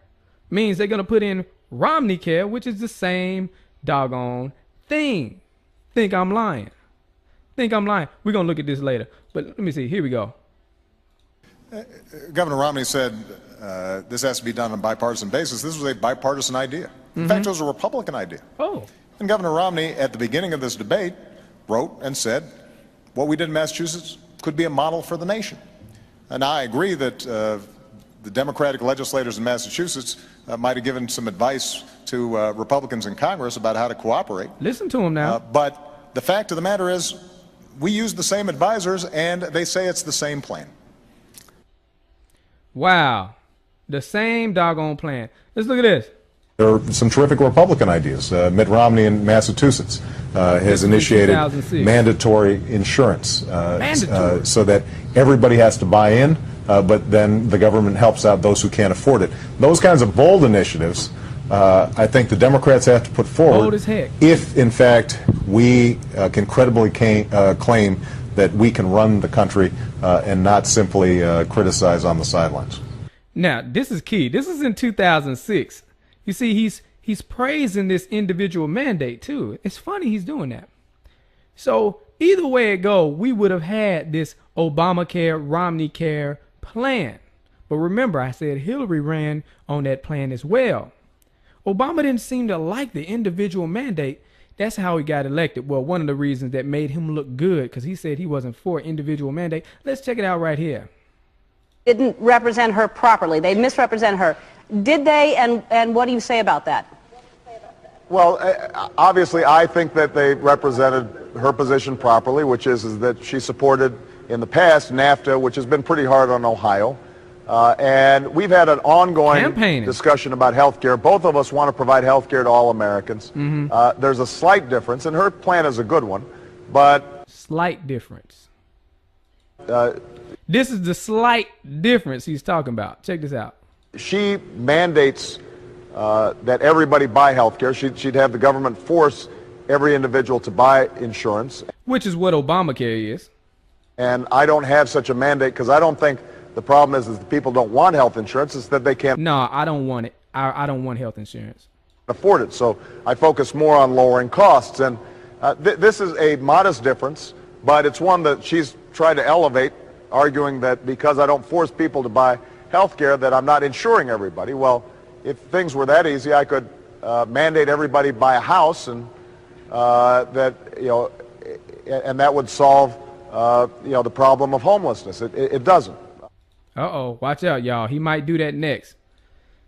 means they're going to put in Romney Care, which is the same doggone thing. Think I'm lying. Think I'm lying. We're going to look at this later. But let me see. Here we go.
Governor Romney said this has to be done on a bipartisan basis. This was a bipartisan idea. In fact, it was a Republican idea.
Oh.
And Governor Romney, at the beginning of this debate, wrote and said, what we did in Massachusetts could be a model for the nation. And I agree that the Democratic legislators in Massachusetts might have given some advice to Republicans in Congress about how to cooperate.
Listen to them now.
But the fact of the matter is, we use the same advisors, and they say it's the same plan.
Wow. The same doggone plan. Let's look at this.
There are some terrific Republican ideas. Mitt Romney in Massachusetts has initiated mandatory insurance so that everybody has to buy in, but then the government helps out those who can't afford it. Those kinds of bold initiatives, I think the Democrats have to put forward
bold as heck.
If, in fact, we can credibly claim that we can run the country and not simply criticize on the sidelines.
Now, this is key. This is in 2006. You see, he's praising this individual mandate, too. It's funny he's doing that. So either way it go, we would have had this Obamacare, Romney Care plan. But remember, I said Hillary ran on that plan as well. Obama didn't seem to like the individual mandate. That's how he got elected. Well, one of the reasons that made him look good, because he said he wasn't for individual mandate. Let's check it out right here.
Didn't represent her properly. They misrepresent her. Did they, and what do you say about that?
Well, obviously, I think that they represented her position properly, which is that she supported in the past NAFTA, which has been pretty hard on Ohio. And we've had an ongoing discussion about health care. Both of us want to provide health care to all Americans. There's a slight difference, and her plan is a good one, but...
Slight difference. This is the slight difference he's talking about. Check this out.
She mandates that everybody buy health care. She'd have the government force every individual to buy insurance.
Which is what Obamacare is.
And I don't have such a mandate because I don't think the problem is that people don't want health insurance. It's that they can't.
No, I don't want it. I don't want health insurance.
Afford it. So I focus more on lowering costs. And this is a modest difference, but it's one that she's tried to elevate, arguing that because I don't force people to buy health care that I'm not insuring everybody. Well, if things were that easy, I could mandate everybody buy a house, and and that would solve the problem of homelessness. It doesn't.
Uh-oh, watch out, y'all. He might do that next.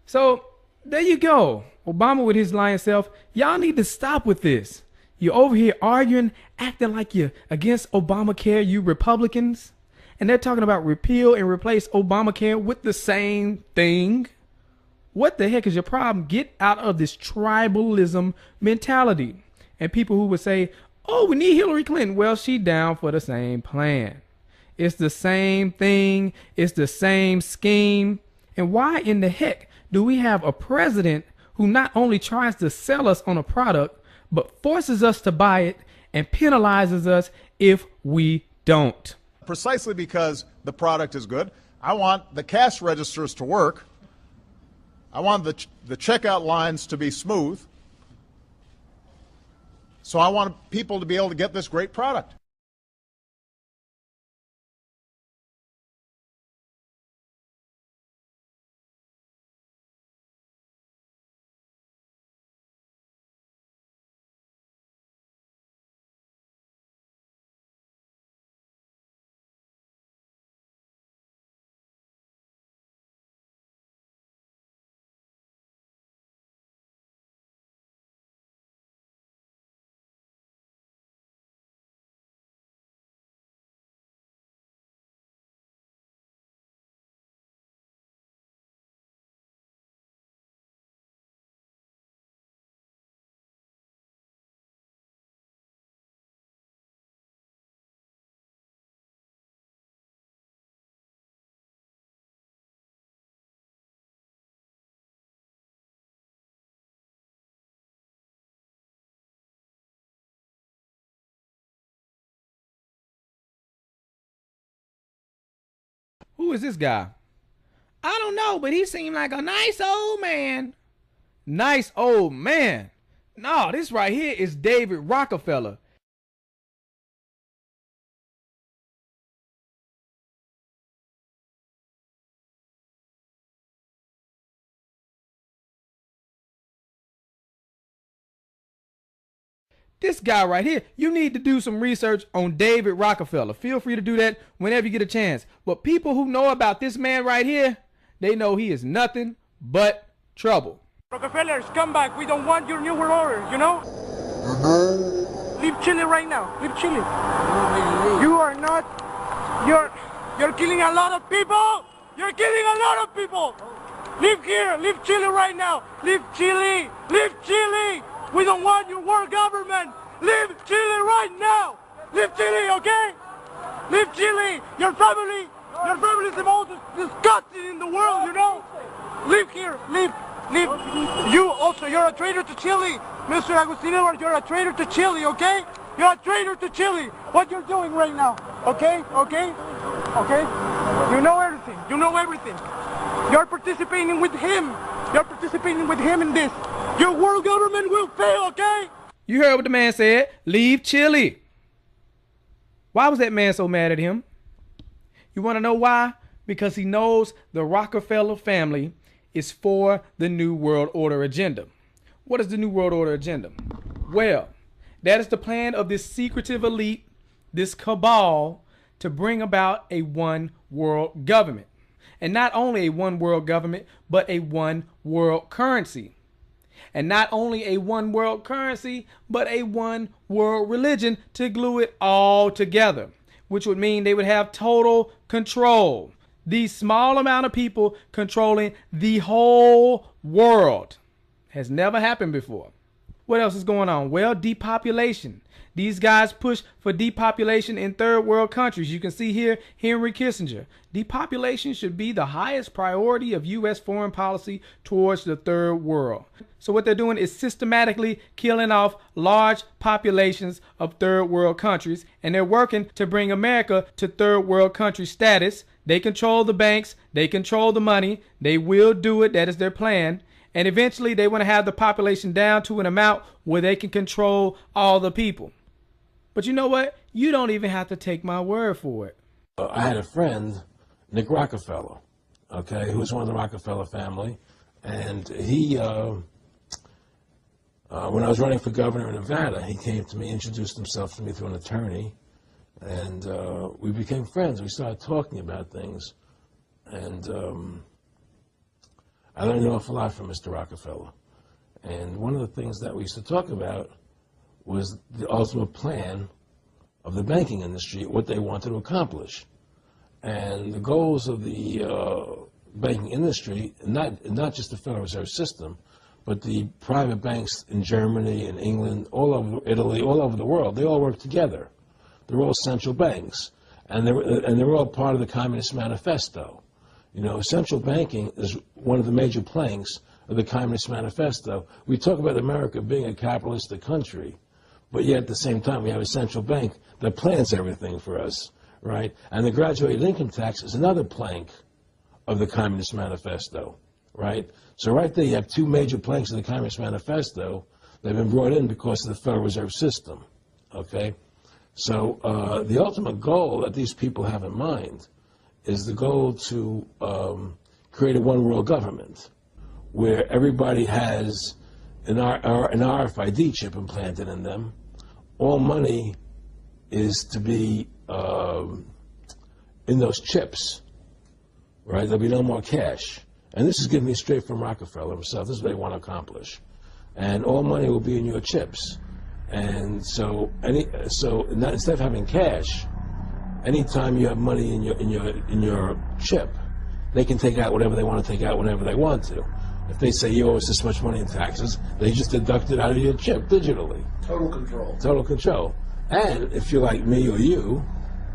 So
There you go. Obama with his lying self. Y'all need to stop with this. You're over here arguing, acting like you're against Obamacare, you Republicans. And they're talking about repeal and replace Obamacare with the same thing. What the heck is your problem? Get out of this tribalism mentality. And people who would say, oh, we need Hillary Clinton. Well, she down for the same plan. It's the same thing. It's the same scheme. And why in the heck do we have a president who not only tries to sell us on a product, but forces us to buy it and penalizes us if we don't?
Precisely because the product is good. I want the cash registers to work. I want the checkout lines to be smooth. So I want people to be able to get this great product.
Who is this guy? I don't know, but he seemed like a nice old man. Nice old man. No, this right here is David Rockefeller. This guy right here, you need to do some research on David Rockefeller. Feel free to do that whenever you get a chance. But people who know about this man right here, they know he is nothing but trouble.
Rockefellers, come back. We don't want your new world order, you know? Leave Chile right now. Leave Chile. You are not... You're killing a lot of people. You're killing a lot of people. Leave here. Leave Chile right now. Leave Chile. Leave Chile. We don't want your world government. Leave Chile right now. Leave Chile, okay? Leave Chile. Your family is the most disgusting in the world, you know? Leave here. Leave. You also, you're a traitor to Chile. Mr. Agustino, you're a traitor to Chile, okay? You're a traitor to Chile. What you're doing right now, okay? Okay? Okay? You know everything. You know everything. You're participating with him. You're participating with him in this. Your world government will fail, okay?
You heard what the man said. Leave Chile. Why was that man so mad at him? You want to know why? Because he knows the Rockefeller family is for the New World Order agenda. What is the New World Order agenda? Well, that is the plan of this secretive elite, this cabal, to bring about a one world government. And not only a one world government, but a one world currency. And not only a one world currency, but a one world religion to glue it all together, which would mean they would have total control. These small amount of people controlling the whole world has never happened before. What else is going on? Well, depopulation. These guys push for depopulation in third world countries. You can see here, Henry Kissinger. Depopulation should be the highest priority of U.S. foreign policy towards the third world. So what they're doing is systematically killing off large populations of third world countries, and they're working to bring America to third world country status. They control the banks, they control the money, they will do it, that is their plan. And eventually they want to have the population down to an amount where they can control all the people. But you know what? You don't even have to take my word for it.
I had a friend, Nick Rockefeller, okay, who was one of the Rockefeller family. And he, when I was running for governor in Nevada, he came to me, introduced himself to me through an attorney. And we became friends. We started talking about things. And I learned an awful lot from Mr. Rockefeller. And one of the things that we used to talk about was the ultimate plan of the banking industry, what they wanted to accomplish. And the goals of the banking industry, not just the Federal Reserve System, but the private banks in Germany and England, all over Italy, all over the world, they all work together. They're all central banks, and they're all part of the Communist Manifesto. You know, central banking is one of the major planks of the Communist Manifesto. We talk about America being a capitalistic country, but yet at the same time we have a central bank that plans everything for us, right? And the graduated income tax is another plank of the Communist Manifesto, right? So right there you have two major planks of the Communist Manifesto that have been brought in because of the Federal Reserve System, okay? So the ultimate goal that these people have in mind is the goal to create a one-world government where everybody has an RFID chip implanted in them. All money is to be in those chips, right? There'll be no more cash. And this is given me straight from Rockefeller himself. This is what they want to accomplish. And all money will be in your chips. And so instead of having cash, anytime you have money in your chip, they can take out whatever they want to take out whenever they want to. If they say you owe us this much money in taxes, they just deduct it out of your chip digitally.
Total control.
Total control. And if you're like me or you,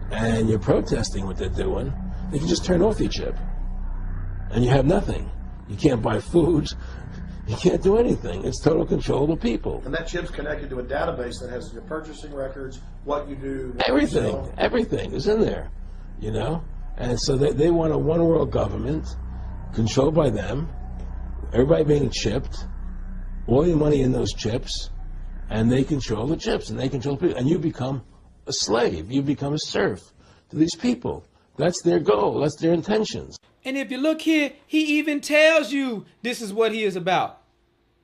and you're protesting what they're doing, they can just turn off your chip. And you have nothing. You can't buy food. You can't do anything. It's total control of the people.
And that chip's connected to a database that has your purchasing records, what you do.
Everything is in there, you know? And so they want a one-world government controlled by them, everybody being chipped, all your money in those chips, and they control the chips, and they control people. And you become a slave. You become a serf to these people. That's their goal. That's their intentions.
And if you look here, he even tells you this is what he is about.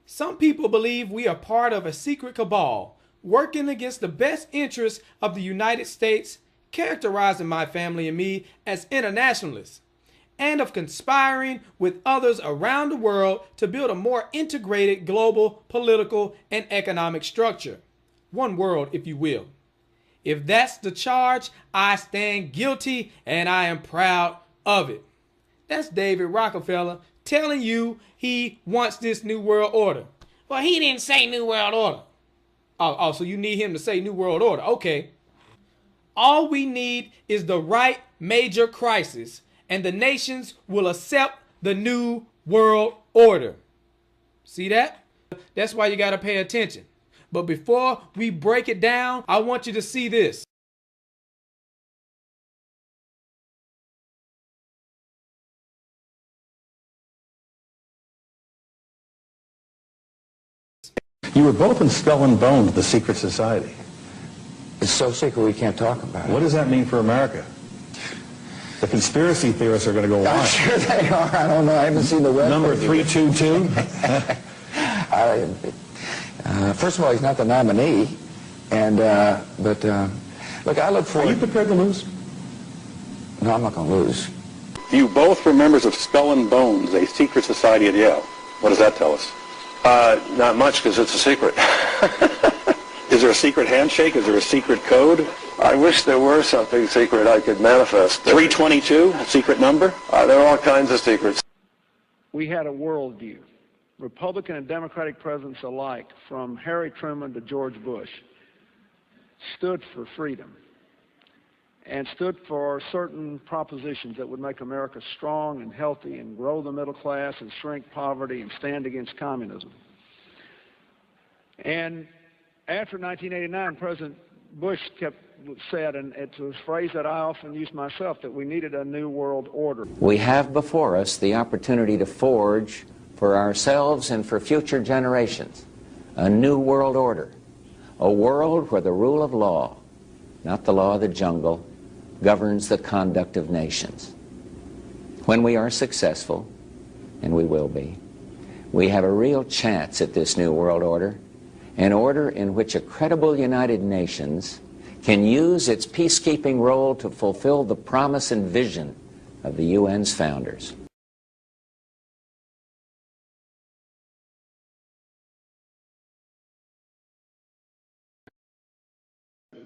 Some people believe we are part of a secret cabal working against the best interests of the United States, characterizing my family and me as internationalists, and of conspiring with others around the world to build a more integrated global political and economic structure. One world, if you will. If that's the charge, I stand guilty and I am proud of it. That's David Rockefeller telling you he wants this new world order. Well, he didn't say new world order. Oh, so you need him to say new world order. Okay. All we need is the right major crisis, and the nations will accept the new world order. See that? That's why you got to pay attention. But before we break it down, I want you to see this.
You were both in Skull and Bones, the secret society.
It's so secret we can't talk about it.
What does that mean for America? The conspiracy theorists are going to go wild.
I'm sure they are. I don't know. I haven't seen the web.
Number 322?
First of all, he's not the nominee. And, look, I look forward...
Are you prepared to lose?
No, I'm not going to lose.
You both were members of Skull and Bones, a secret society at Yale. What does that tell us?
Not much, because it's a secret.
Is there a secret handshake? Is there a secret code?
I wish there were something secret I could manifest.
322, a secret number?
There are all kinds of secrets.
We had a worldview. Republican and Democratic presidents alike, from Harry Truman to George Bush, stood for freedom and stood for certain propositions that would make America strong and healthy and grow the middle class and shrink poverty and stand against communism. And after 1989, President Bush said, and it's a phrase that I often use myself, that we needed a new world order.
We have before us the opportunity to forge for ourselves and for future generations a new world order, a world where the rule of law, not the law of the jungle, governs the conduct of nations. When we are successful, and we will be, we have a real chance at this new world order, an order in which a credible United Nations can use its peacekeeping role to fulfill the promise and vision of the UN's founders.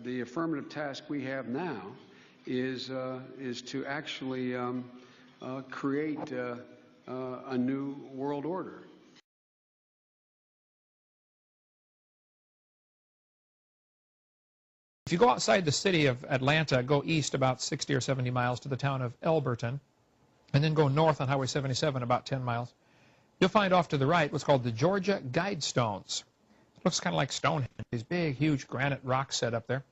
the affirmative task we have now is to actually create a new world order.
If you go outside the city of Atlanta, go east about 60 or 70 miles to the town of Elberton, and then go north on Highway 77 about 10 miles, you'll find off to the right what's called the Georgia Guidestones. It looks kind of like Stonehenge, these big, huge granite rocks set up there.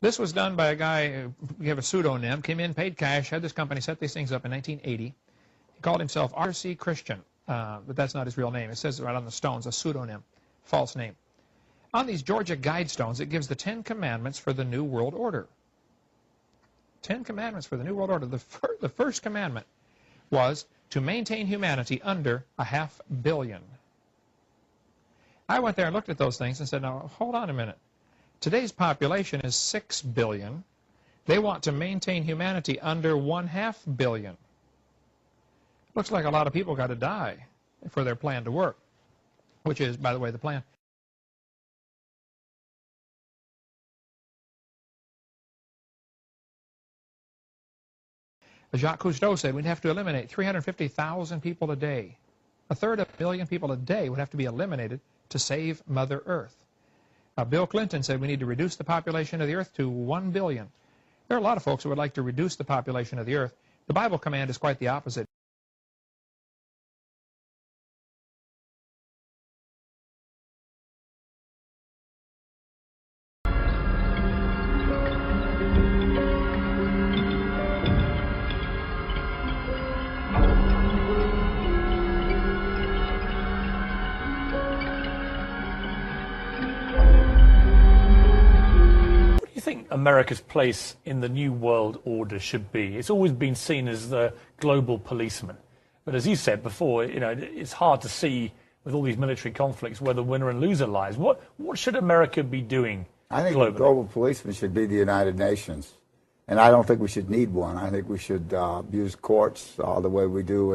This was done by a guy who gave a pseudonym, came in, paid cash, had this company set these things up in 1980. He called himself R.C. Christian, but that's not his real name. It says right on the stones, a pseudonym, false name. On these Georgia Guidestones, it gives the 10 Commandments for the New World Order. 10 Commandments for the New World Order. The first commandment was to maintain humanity under 500 million. I went there and looked at those things and said, now, hold on a minute. Today's population is 6 billion. They want to maintain humanity under 1/2 billion. Looks like a lot of people got to die for their plan to work, which is, by the way, the plan. Jacques Cousteau said we'd have to eliminate 350,000 people a day. 1/3 of a million people a day would have to be eliminated to save Mother Earth. Bill Clinton said we need to reduce the population of the earth to 1 billion. There are a lot of folks who would like to reduce the population of the earth. The Bible command is quite the opposite.
America's place in the New World Order should be. It's always been seen as the global policeman. But as you said before, you know, it's hard to see with all these military conflicts where the winner and loser lies. What should America be doing
I think
globally?
The global policeman should be the United Nations. And I don't think we should need one. I think we should use courts the way we do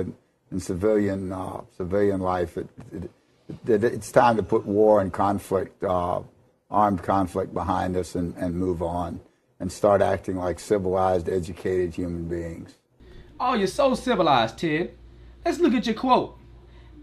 in civilian life. It's time to put war and conflict, armed conflict behind us and move on and start acting like civilized, educated human beings.
Oh, you're so civilized, Ted. Let's look at your quote.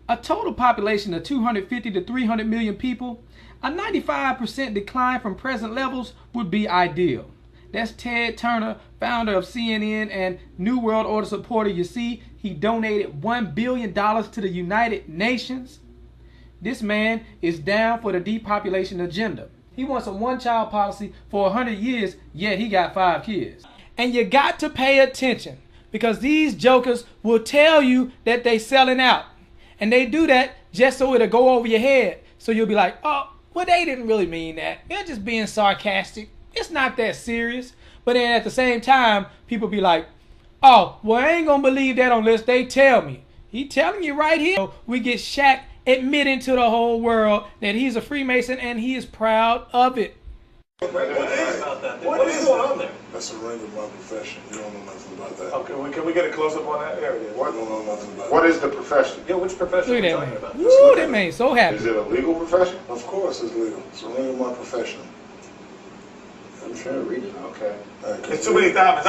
A total population of 250 to 300 million people, a 95% decline from present levels would be ideal. That's Ted Turner, founder of CNN and New World Order supporter. You see, he donated $1 billion to the United Nations. This man is down for the depopulation agenda. He wants a one-child policy for 100 years, yet he got 5 kids. And you got to pay attention, because these jokers will tell you that they selling out. And they do that just so it'll go over your head. So you'll be like, oh, well, they didn't really mean that. They're just being sarcastic. It's not that serious. But then at the same time, people be like, oh, well, I ain't gonna believe that unless they tell me. He telling you right here. We get Shaq admitting to the whole world that he's a Freemason and he is proud of it.
What is going on there? That's a ring of my profession. You don't know nothing about that. Okay, can we get a close-up on that? There it is. What? You don't know nothing about
What is the profession?
Yeah, which profession
Look
are you
at
talking
that
about?
man. Woo, that man so happy.
Is it a legal profession?
Of course it's legal. It's a ring of my profession.
I'm trying to read it. Okay.
It's too many times.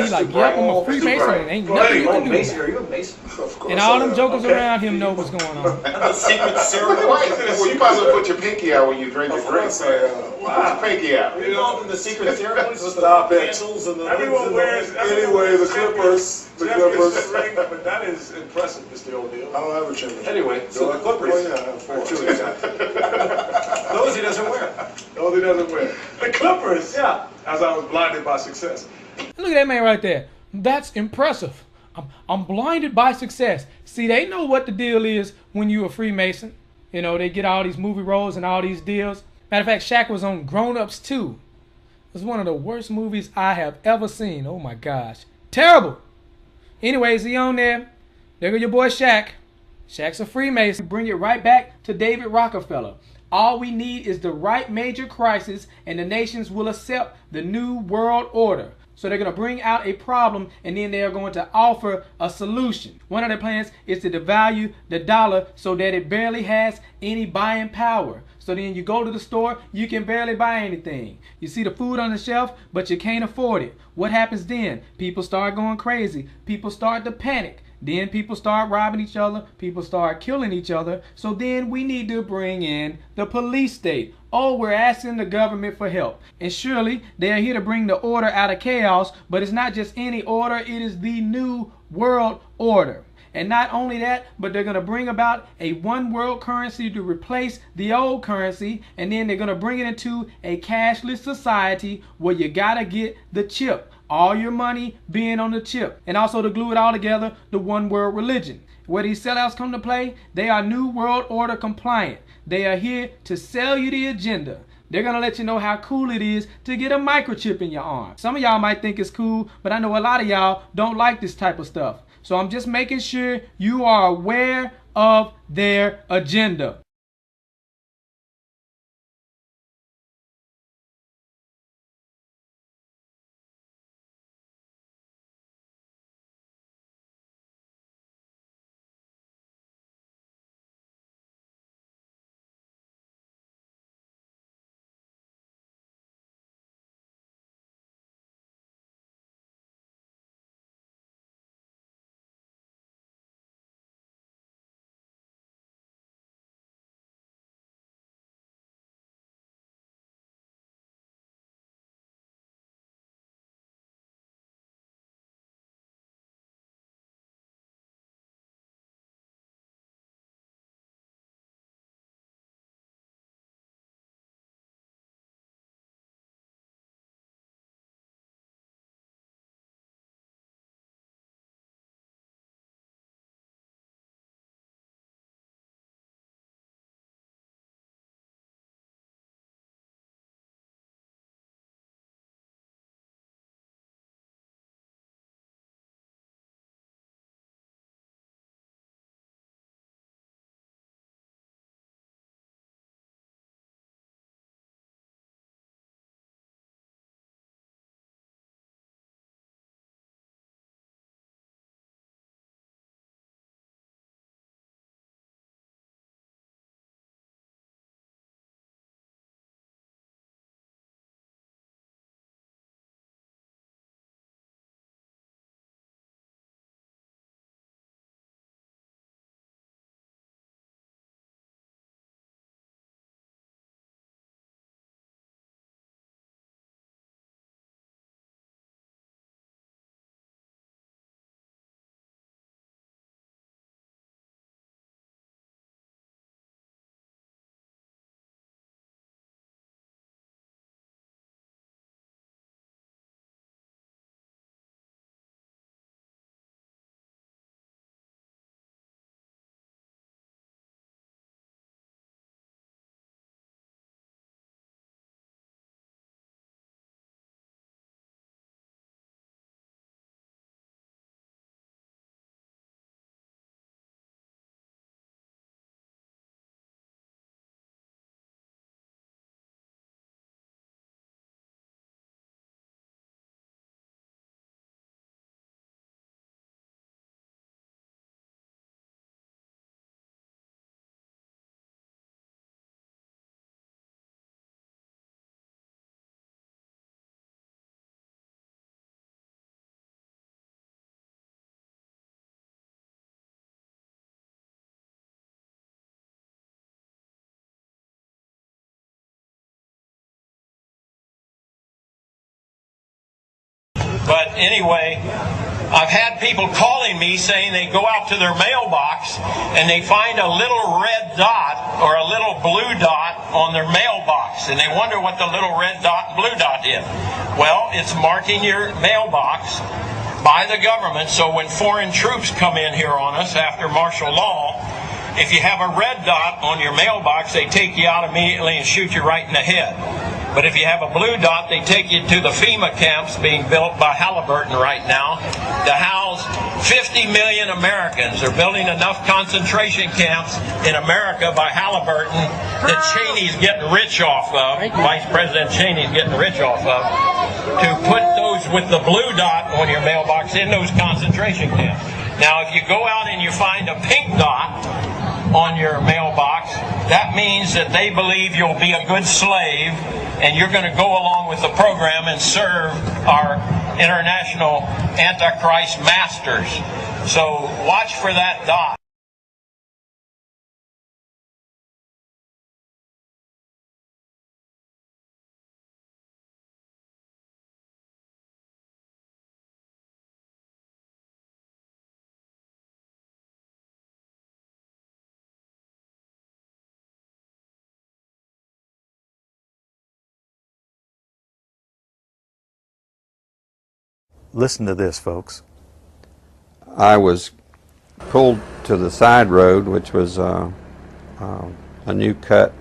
He's like, yep, I'm a Freemason. Ain't nothing you can do.
Mason, are you a Mason? Of course.
And all them jokers around him know what's going on.
That's a secret ceremony.
Well, you might as well put your pinky out when you drink your drink. Put your pinky out.
You know the secret ceremonies with the candles and the everyone wears. Anyway, the Clippers. The Clippers. But that is impressive, Mr. O'Neal. I don't have a championship. Anyway, so the Clippers. Oh yeah, I have 4. Those he doesn't wear. Those he doesn't wear. The Clippers. Yeah. As I was blinded by success.
Look at that man right there. That's impressive. I'm blinded by success. See, they know what the deal is when you're a Freemason. You know, they get all these movie roles and all these deals. Matter of fact, Shaq was on Grown Ups 2. It was one of the worst movies I have ever seen. Oh my gosh. Terrible. Anyways, he on there. There go your boy Shaq. Shaq's a Freemason. Bring it right back to David Rockefeller. All we need is the right major crisis and the nations will accept the New World Order. So they're going to bring out a problem and then they're going to offer a solution. One of their plans is to devalue the dollar so that it barely has any buying power. So then you go to the store, you can barely buy anything. You see the food on the shelf, but you can't afford it. What happens then? People start going crazy. People start to panic. Then people start robbing each other. People start killing each other. So then we need to bring in the police state. Oh, we're asking the government for help. And surely they are here to bring the order out of chaos, but it's not just any order, it is the new world order. And not only that, but they're going to bring about a one world currency to replace the old currency, and then they're going to bring it into a cashless society where you got to get the chip. All your money being on the chip. And also to glue it all together, the one world religion. Where these sellouts come to play, they are new world order compliant. They are here to sell you the agenda. They're going to let you know how cool it is to get a microchip in your arm. Some of y'all might think it's cool, but I know a lot of y'all don't like this type of stuff. So I'm just making sure you are aware of their agenda.
But anyway, I've had people calling me saying they go out to their mailbox and they find a little red dot or a little blue dot on their mailbox, and they wonder what the little red dot and blue dot is. Well, it's marking your mailbox by the government, so when foreign troops come in here on us after martial law, if you have a red dot on your mailbox, they take you out immediately and shoot you right in the head. But if you have a blue dot, they take you to the FEMA camps being built by Halliburton right now to house 50 million Americans. They're building enough concentration camps in America by Halliburton that Cheney's getting rich off of, Vice President Cheney's getting rich off of, to put those with the blue dot on your mailbox in those concentration camps. Now, if you go out and you find a pink dot, on your mailbox, that means that they believe you'll be a good slave and you're going to go along with the program and serve our international Antichrist masters. So watch for that dot.
Listen to this, folks.
I was pulled to the side road, which was a new cut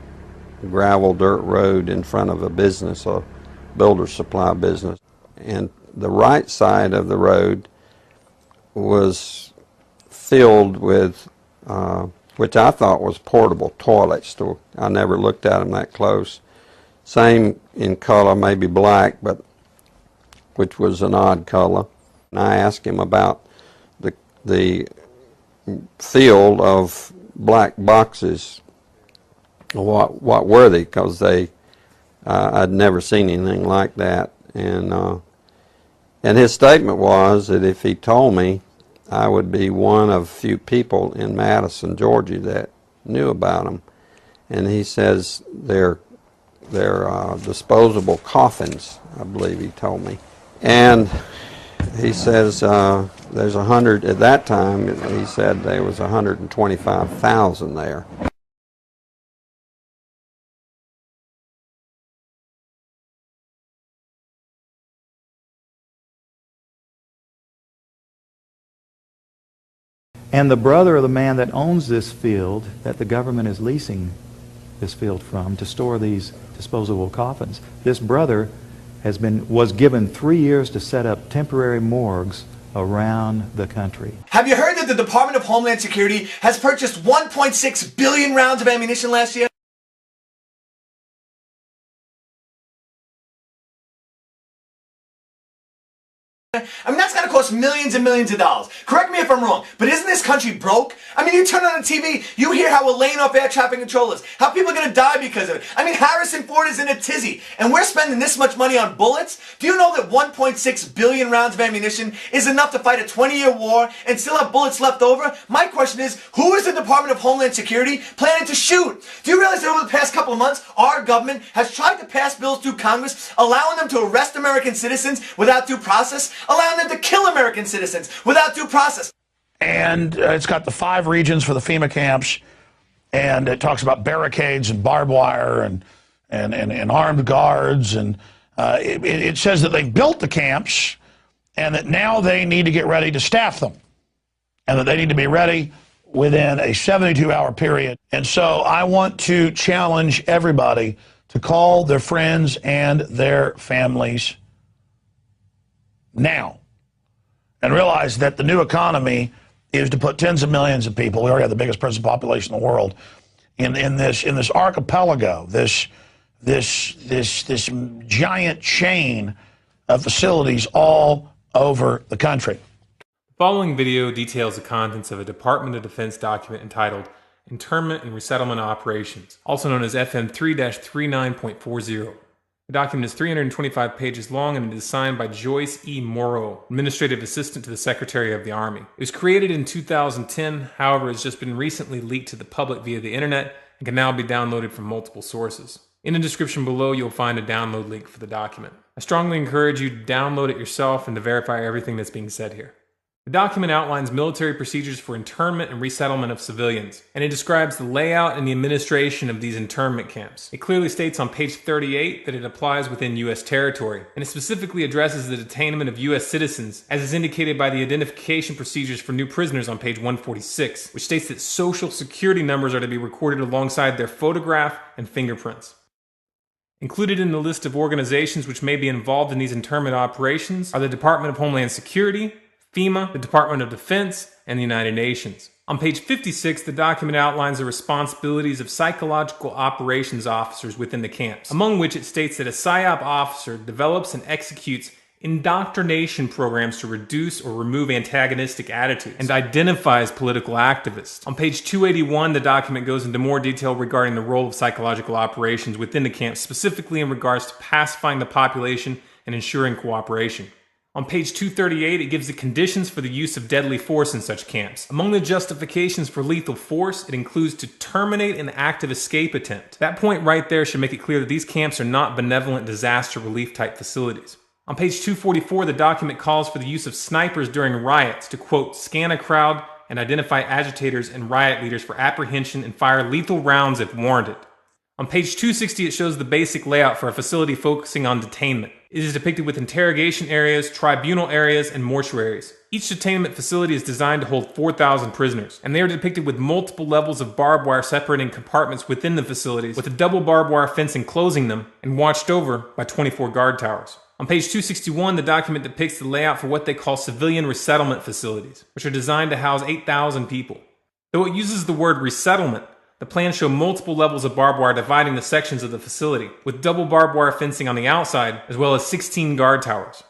gravel dirt road in front of a business, a builder supply business. And the right side of the road was filled with, which I thought was portable toilets. I never looked at them that close. Same in color, maybe black, but which was an odd color. And I asked him about the field of black boxes. What were they? Because I'd never seen anything like that. And his statement was that if he told me, I would be one of few people in Madison, Georgia that knew about them. And he says they're disposable coffins, I believe he told me. And he says there's 100, at that time he said there was 125,000 there.
And the brother of the man that owns this field, that the government is leasing this field from to store these disposable coffins, this brother was given 3 years to set up temporary morgues around the country.
Have you heard that the Department of Homeland Security has purchased 1.6 billion rounds of ammunition last year? I mean, that's got to cost millions and millions of dollars. Correct me if I'm wrong, but isn't this country broke? I mean, you turn on the TV, you hear how we're laying off air traffic controllers, how people are going to die because of it. I mean, Harrison Ford is in a tizzy, and we're spending this much money on bullets? Do you know that 1.6 billion rounds of ammunition is enough to fight a 20-year war and still have bullets left over? My question is, who is the Department of Homeland Security planning to shoot? Do you realize that over the past couple of months, our government has tried to pass bills through Congress allowing them to arrest American citizens without due process, allowing them to kill American citizens without due process?
And it's got the 5 regions for the FEMA camps, and it talks about barricades and barbed wire and armed guards, and it says that they've built the camps and that now they need to get ready to staff them, and that they need to be ready within a 72-hour period. And so I want to challenge everybody to call their friends and their families now and realize that the new economy is to put tens of millions of people, we already have the biggest prison population in the world, in this archipelago, this giant chain of facilities all over the country.
The following video details the contents of a Department of Defense document entitled Internment and Resettlement Operations, also known as FM 3-39.40. The document is 325 pages long and it is signed by Joyce E. Morrow, Administrative Assistant to the Secretary of the Army. It was created in 2010, however, has just been recently leaked to the public via the internet and can now be downloaded from multiple sources. In the description below, you'll find a download link for the document. I strongly encourage you to download it yourself and to verify everything that's being said here. The document outlines military procedures for internment and resettlement of civilians, and it describes the layout and the administration of these internment camps. It clearly states on page 38 that it applies within U.S. territory, and it specifically addresses the detainment of U.S. citizens, as is indicated by the identification procedures for new prisoners on page 146, which states that social security numbers are to be recorded alongside their photograph and fingerprints. Included in the list of organizations which may be involved in these internment operations are the Department of Homeland Security, FEMA, the Department of Defense, and the United Nations. On page 56, the document outlines the responsibilities of psychological operations officers within the camps, among which it states that a PSYOP officer develops and executes indoctrination programs to reduce or remove antagonistic attitudes, and identifies political activists. On page 281, the document goes into more detail regarding the role of psychological operations within the camp, specifically in regards to pacifying the population and ensuring cooperation. On page 238, it gives the conditions for the use of deadly force in such camps. Among the justifications for lethal force, it includes to terminate an active escape attempt. That point right there should make it clear that these camps are not benevolent disaster relief type facilities. On page 244, the document calls for the use of snipers during riots to, quote, scan a crowd and identify agitators and riot leaders for apprehension and fire lethal rounds if warranted. On page 260, it shows the basic layout for a facility focusing on detainment. It is depicted with interrogation areas, tribunal areas, and mortuaries. Each detainment facility is designed to hold 4,000 prisoners, and they are depicted with multiple levels of barbed wire separating compartments within the facilities, with a double barbed wire fence enclosing them, and watched over by 24 guard towers. On page 261, the document depicts the layout for what they call civilian resettlement facilities, which are designed to house 8,000 people. Though it uses the word resettlement, the plans show multiple levels of barbed wire dividing the sections of the facility, with double barbed wire fencing on the outside, as well as 16 guard towers.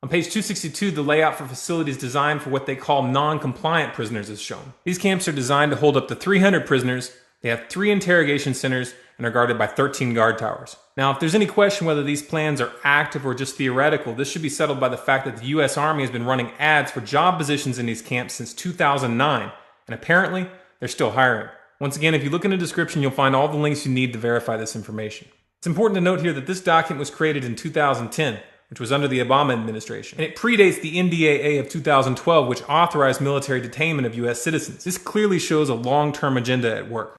On page 262, the layout for facilities designed for what they call non-compliant prisoners is shown. These camps are designed to hold up to 300 prisoners, they have 3 interrogation centers, and are guarded by 13 guard towers. Now, if there's any question whether these plans are active or just theoretical, this should be settled by the fact that the U.S. Army has been running ads for job positions in these camps since 2009, and apparently, they're still hiring. Once again, if you look in the description, you'll find all the links you need to verify this information. It's important to note here that this document was created in 2010, which was under the Obama administration, and it predates the NDAA of 2012, which authorized military detainment of U.S. citizens. This clearly shows a long-term agenda at work.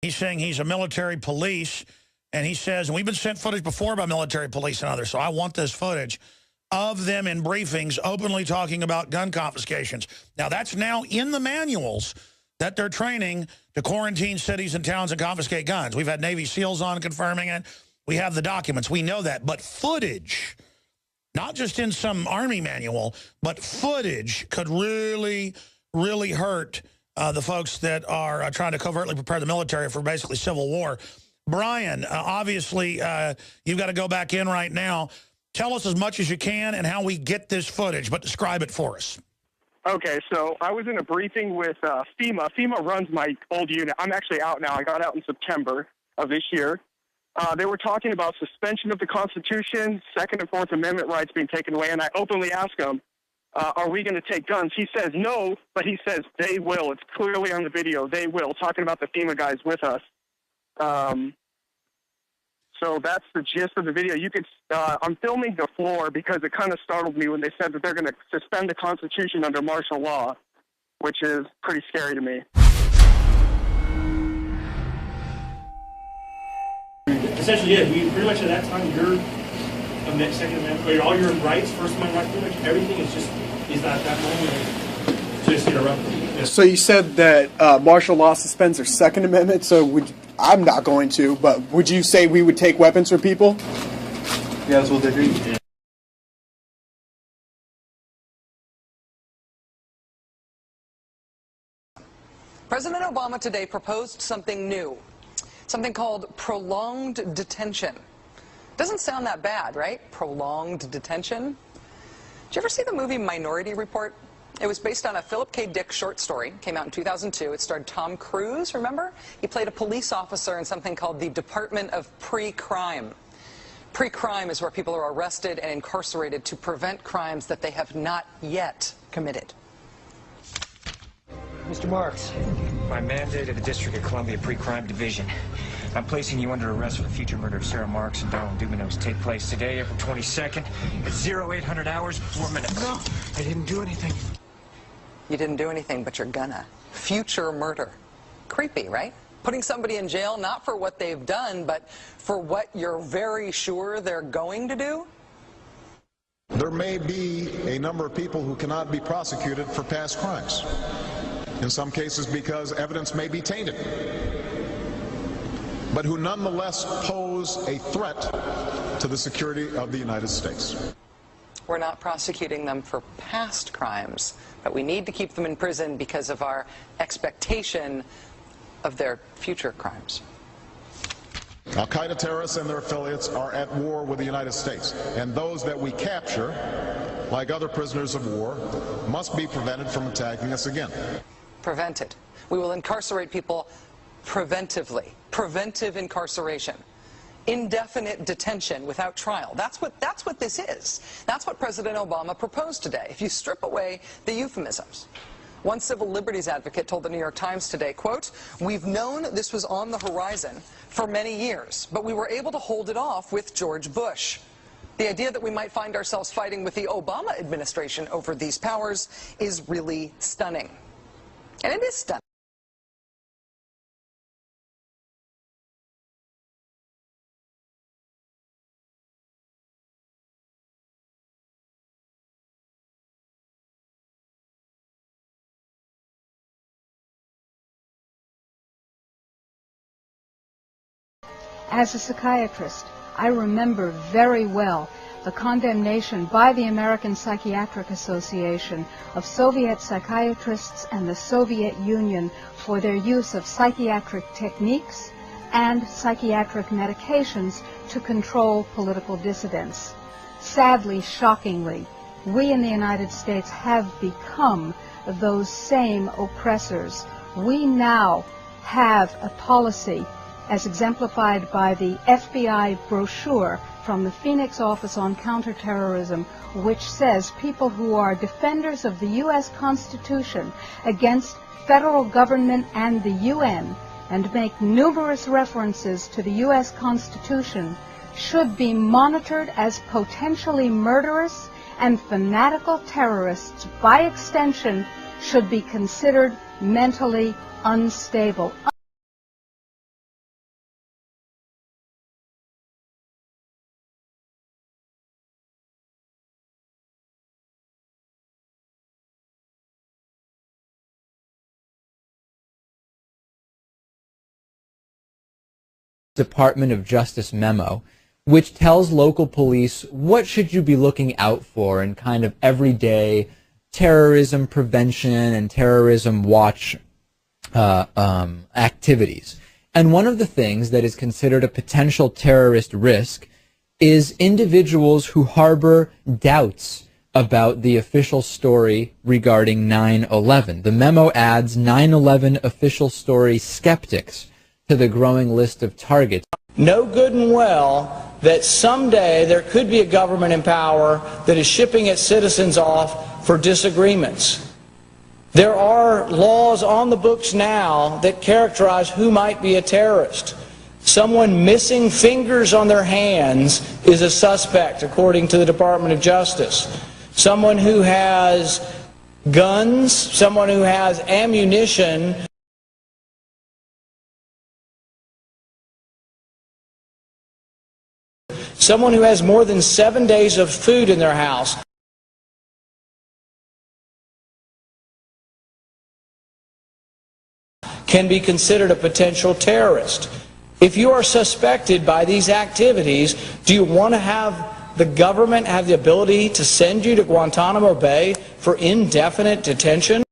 He's saying he's a military police, and he says, and we've been sent footage before by military police and others, so I want this footage of them in briefings openly talking about gun confiscations. Now, that's now in the manuals that they're training to quarantine cities and towns and confiscate guns. We've had Navy SEALs on confirming it. We have the documents. We know that. But footage, not just in some Army manual, but footage could really, really hurt the folks that are trying to covertly prepare the military for basically civil war. Brian, obviously, you've got to go back in right now. Tell us as much as you can and how we get this footage, but describe it for us.
Okay, so I was in a briefing with FEMA. FEMA runs my old unit. I'm actually out now. I got out in September of this year. They were talking about suspension of the Constitution, Second and Fourth Amendment rights being taken away, and I openly asked them, are we going to take guns? He says no, but he says they will. It's clearly on the video. They will, talking about the FEMA guys with us. So that's the gist of the video. You could, I'm filming the floor because it kind of startled me when they said that they're going to suspend the Constitution under martial law, which is pretty scary to me.
Essentially, yeah, we pretty much at that time, your Second Amendment, all your rights, First Amendment rights, pretty much everything is just, is that moment, just interrupted. Yeah.
So you said that martial law suspends their Second Amendment, so I'm not going to, but would you say we would take weapons from people?
Yeah, that's what they do. Yeah.
President Obama today proposed something new, something called prolonged detention. Doesn't sound that bad, right? Prolonged detention. Did you ever see the movie Minority Report? It was based on a Philip K. Dick short story. Came out in 2002. It starred Tom Cruise, remember? He played a police officer in something called the Department of Pre-Crime. Pre-crime is where people are arrested and incarcerated to prevent crimes that they have not yet committed.
Mr. Marks, by mandate of the District of Columbia Pre-Crime Division, I'm placing you under arrest for the future murder of Sarah Marks and Donald Dubinos. Take place today, April 22nd, at 0800 hours, 4 minutes. No, I didn't do anything.
You didn't do anything, but you're gonna. future murder. Creepy, right? Putting somebody in jail not for what they've done, but for what you're very sure they're going to do?
There may be a number of people who cannot be prosecuted for past crimes. In some cases because evidence may be tainted, but who nonetheless pose a threat to the security of the United States.
We're not prosecuting them for past crimes, but we need to keep them in prison because of our expectation of their future crimes.
Al-Qaeda terrorists and their affiliates are at war with the United States, and those that we capture, like other prisoners of war, must be prevented from attacking us again.
Prevented. We will incarcerate people preventively. Preventive incarceration. Indefinite detention without trial. That's what this is. That's what President Obama proposed today, if you strip away the euphemisms. One civil liberties advocate told the New York Times today, quote, "We've known this was on the horizon for many years, but we were able to hold it off with George Bush. The idea that we might find ourselves fighting with the Obama administration over these powers is really stunning." And it is stunning.
As a psychiatrist, I remember very well the condemnation by the American Psychiatric Association of Soviet psychiatrists and the Soviet Union for their use of psychiatric techniques and psychiatric medications to control political dissidents. Sadly, shockingly, we in the United States have become those same oppressors. We now have a policy, as exemplified by the FBI brochure from the Phoenix Office on Counterterrorism, which says people who are defenders of the U.S. Constitution against federal government and the UN, and make numerous references to the U.S. Constitution, should be monitored as potentially murderous, and fanatical terrorists, by extension, should be considered mentally unstable.
Department of Justice memo, which tells local police what should you be looking out for in kind of everyday terrorism prevention and terrorism watch activities. And one of the things that is considered a potential terrorist risk is individuals who harbor doubts about the official story regarding 9/11. The memo adds 9/11 official story skeptics to the growing list of targets.
Know good and well that someday there could be a government in power that is shipping its citizens off for disagreements. There are laws on the books now that characterize who might be a terrorist. Someone missing fingers on their hands is a suspect, according to the Department of Justice. Someone who has guns, someone who has ammunition, someone who has more than 7 days of food in their house, can be considered a potential terrorist. If you are suspected by these activities, do you want to have the government have the ability to send you to Guantanamo Bay for indefinite detention?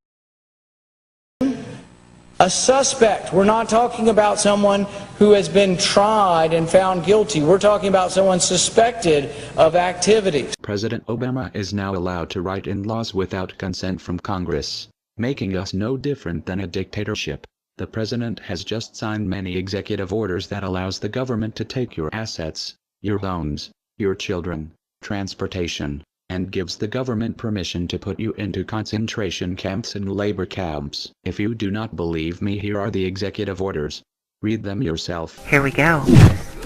A suspect. We're not talking about someone who has been tried and found guilty. We're talking about someone suspected of activities.
President Obama is now allowed to write in laws without consent from Congress, making us no different than a dictatorship. The president has just signed many executive orders that allows the government to take your assets, your homes, your children, transportation, and gives the government permission to put you into concentration camps and labor camps. If you do not believe me, here are the executive orders. Read them yourself.
Here we go.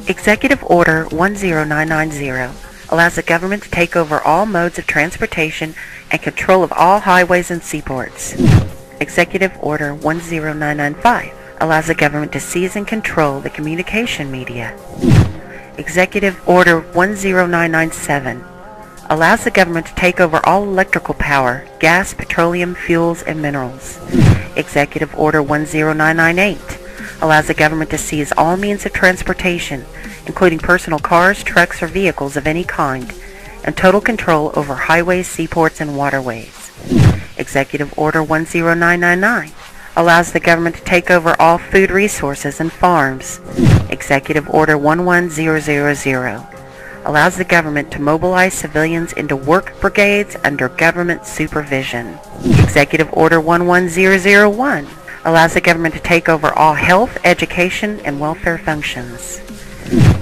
Executive Order 10990 allows the government to take over all modes of transportation and control of all highways and seaports. Executive Order 10995 allows the government to seize and control the communication media. Executive Order 10997 allows the government to take over all electrical power, gas, petroleum, fuels, and minerals. Executive Order 10998 allows the government to seize all means of transportation, including personal cars, trucks, or vehicles of any kind, and total control over highways, seaports, and waterways. Executive Order 10999 allows the government to take over all food resources and farms. Executive Order 11000 allows the government to mobilize civilians into work brigades under government supervision. Executive Order 11001 allows the government to take over all health, education, and welfare functions.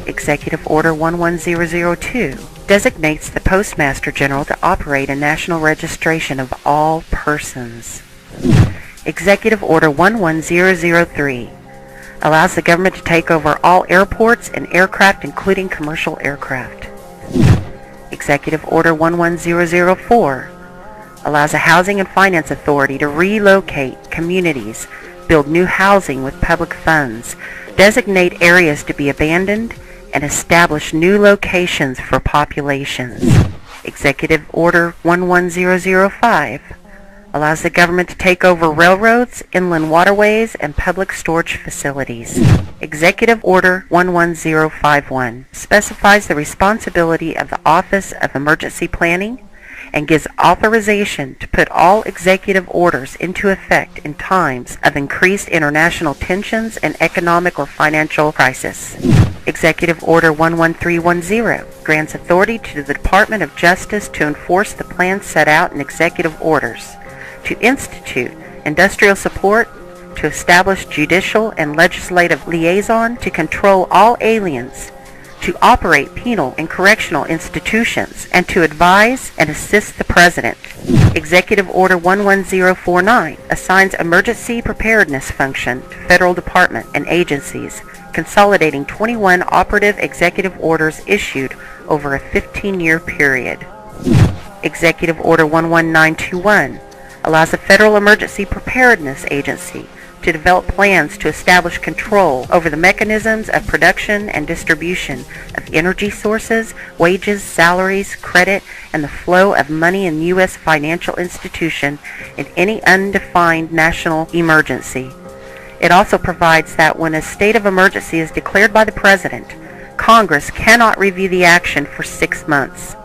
Executive Order 11002 designates the Postmaster General to operate a national registration of all persons. Executive Order 11003 allows the government to take over all airports and aircraft, including commercial aircraft. Executive Order 11004 allows a housing and finance authority to relocate communities, build new housing with public funds, designate areas to be abandoned, and establish new locations for populations. Executive Order 11005 allows the government to take over railroads, inland waterways, and public storage facilities. Executive Order 11051 specifies the responsibility of the Office of Emergency Planning and gives authorization to put all executive orders into effect in times of increased international tensions and economic or financial crisis. Executive Order 11310 grants authority to the Department of Justice to enforce the plans set out in executive orders, to institute industrial support, to establish judicial and legislative liaison, to control all aliens, to operate penal and correctional institutions, and to advise and assist the President. Executive Order 11049 assigns emergency preparedness function to federal departments and agencies, consolidating 21 operative executive orders issued over a 15-year period. Executive Order 11921 allows the Federal Emergency Preparedness Agency to develop plans to establish control over the mechanisms of production and distribution of energy sources, wages, salaries, credit, and the flow of money in U.S. financial institution in any undefined national emergency. It also provides that when a state of emergency is declared by the President, Congress cannot review the action for 6 months.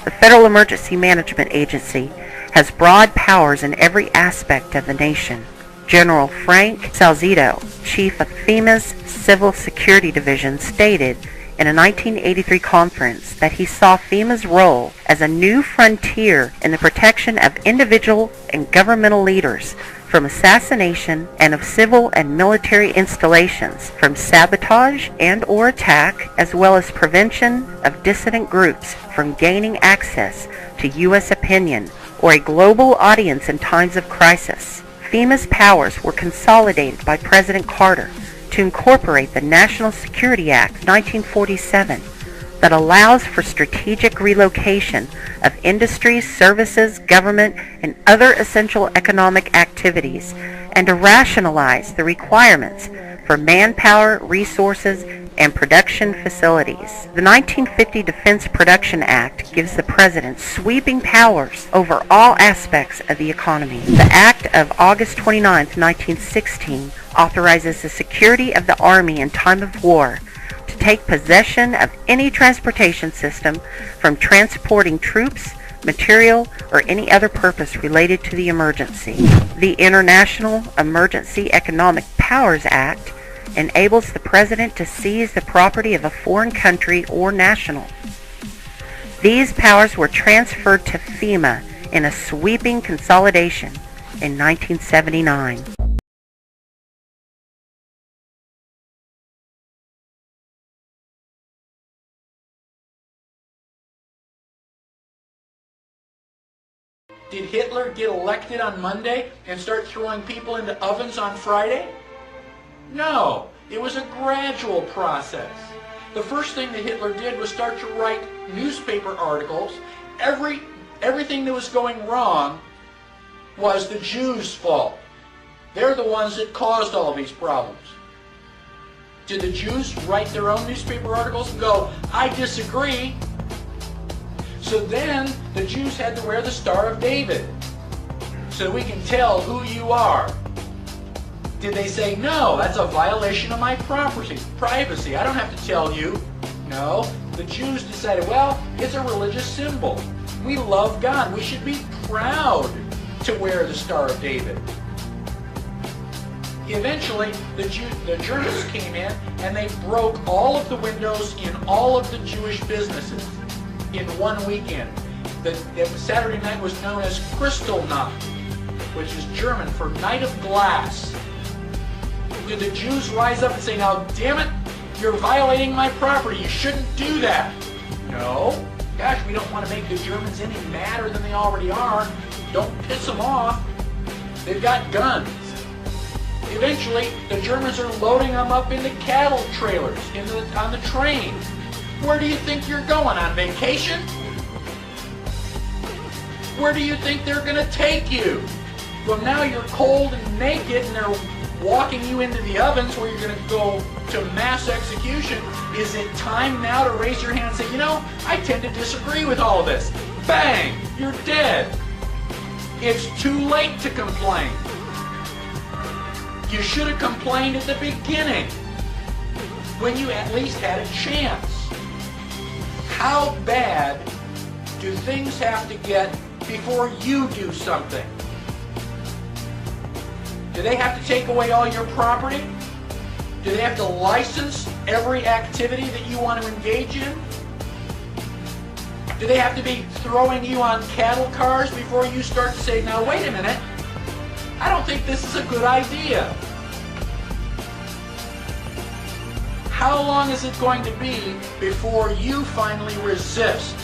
The Federal Emergency Management Agency has broad powers in every aspect of the nation. General Frank Salzito, chief of FEMA's Civil Security Division, stated in a 1983 conference that he saw FEMA's role as a new frontier in the protection of individual and governmental leaders from assassination and of civil and military installations, from sabotage and or attack, as well as prevention of dissident groups from gaining access to U.S. opinion or a global audience in times of crisis. FEMA's powers were consolidated by President Carter to incorporate the National Security Act 1947 that allows for strategic relocation of industries, services, government, and other essential economic activities, and to rationalize the requirements for manpower, resources, and production facilities. The 1950 Defense Production Act gives the President sweeping powers over all aspects of the economy. The Act of August 29, 1916 authorizes the security of the Army in time of war to take possession of any transportation system from transporting troops, material, or any other purpose related to the emergency. The International Emergency Economic Powers Act enables the President to seize the property of a foreign country or national. These powers were transferred to FEMA in a sweeping consolidation in 1979.
Did Hitler get elected on Monday and start throwing people into ovens on Friday? No, it was a gradual process. The first thing that Hitler did was start to write newspaper articles. Everything that was going wrong was the Jews' fault. They're the ones that caused all these problems. Did the Jews write their own newspaper articles and go, I disagree? So then the Jews had to wear the Star of David so we can tell who you are. Did they say, no, that's a violation of my privacy. I don't have to tell you. No, the Jews decided, well, it's a religious symbol. We love God. We should be proud to wear the Star of David. Eventually, the Germans came in and they broke all of the windows in all of the Jewish businesses in one weekend. The Saturday night was known as Kristallnacht, which is German for Night of Glass. Did the Jews rise up and say, now, damn it, you're violating my property, you shouldn't do that? No. Gosh, we don't want to make the Germans any madder than they already are. Don't piss them off. They've got guns. Eventually, the Germans are loading them up into cattle trailers on the train. Where do you think you're going, on vacation? Where do you think they're going to take you? Well, now you're cold and naked and they're walking you into the ovens where you're going to go to mass execution. Is it time now to raise your hand and say, you know, I tend to disagree with all of this? Bang! You're dead. It's too late to complain. You should have complained at the beginning, when you at least had a chance. How bad do things have to get before you do something? Do they have to take away all your property? Do they have to license every activity that you want to engage in? Do they have to be throwing you on cattle cars before you start to say, now wait a minute, I don't think this is a good idea? How long is it going to be before you finally resist?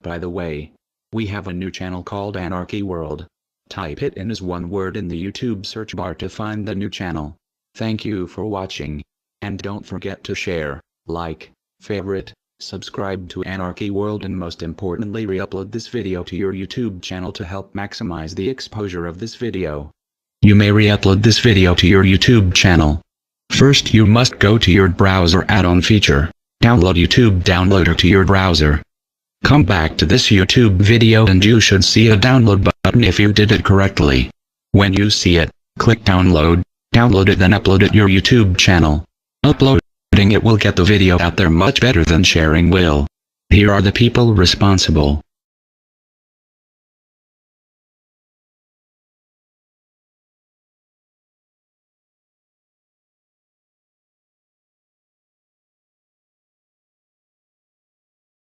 By the way, we have a new channel called Anarchy World. Type it in as one word in the YouTube search bar to find the new channel. Thank you for watching. And don't forget to share, like, favorite, subscribe to Anarchy World, and most importantly re-upload this video to your YouTube channel to help maximize the exposure of this video. You may re-upload this video to your YouTube channel. First you must go to your browser add-on feature, download YouTube Downloader to your browser. Come back to this YouTube video and you should see a download button if you did it correctly. When you see it, click download, download it, then upload it to your YouTube channel. Uploading it will get the video out there much better than sharing will. Here are the people responsible.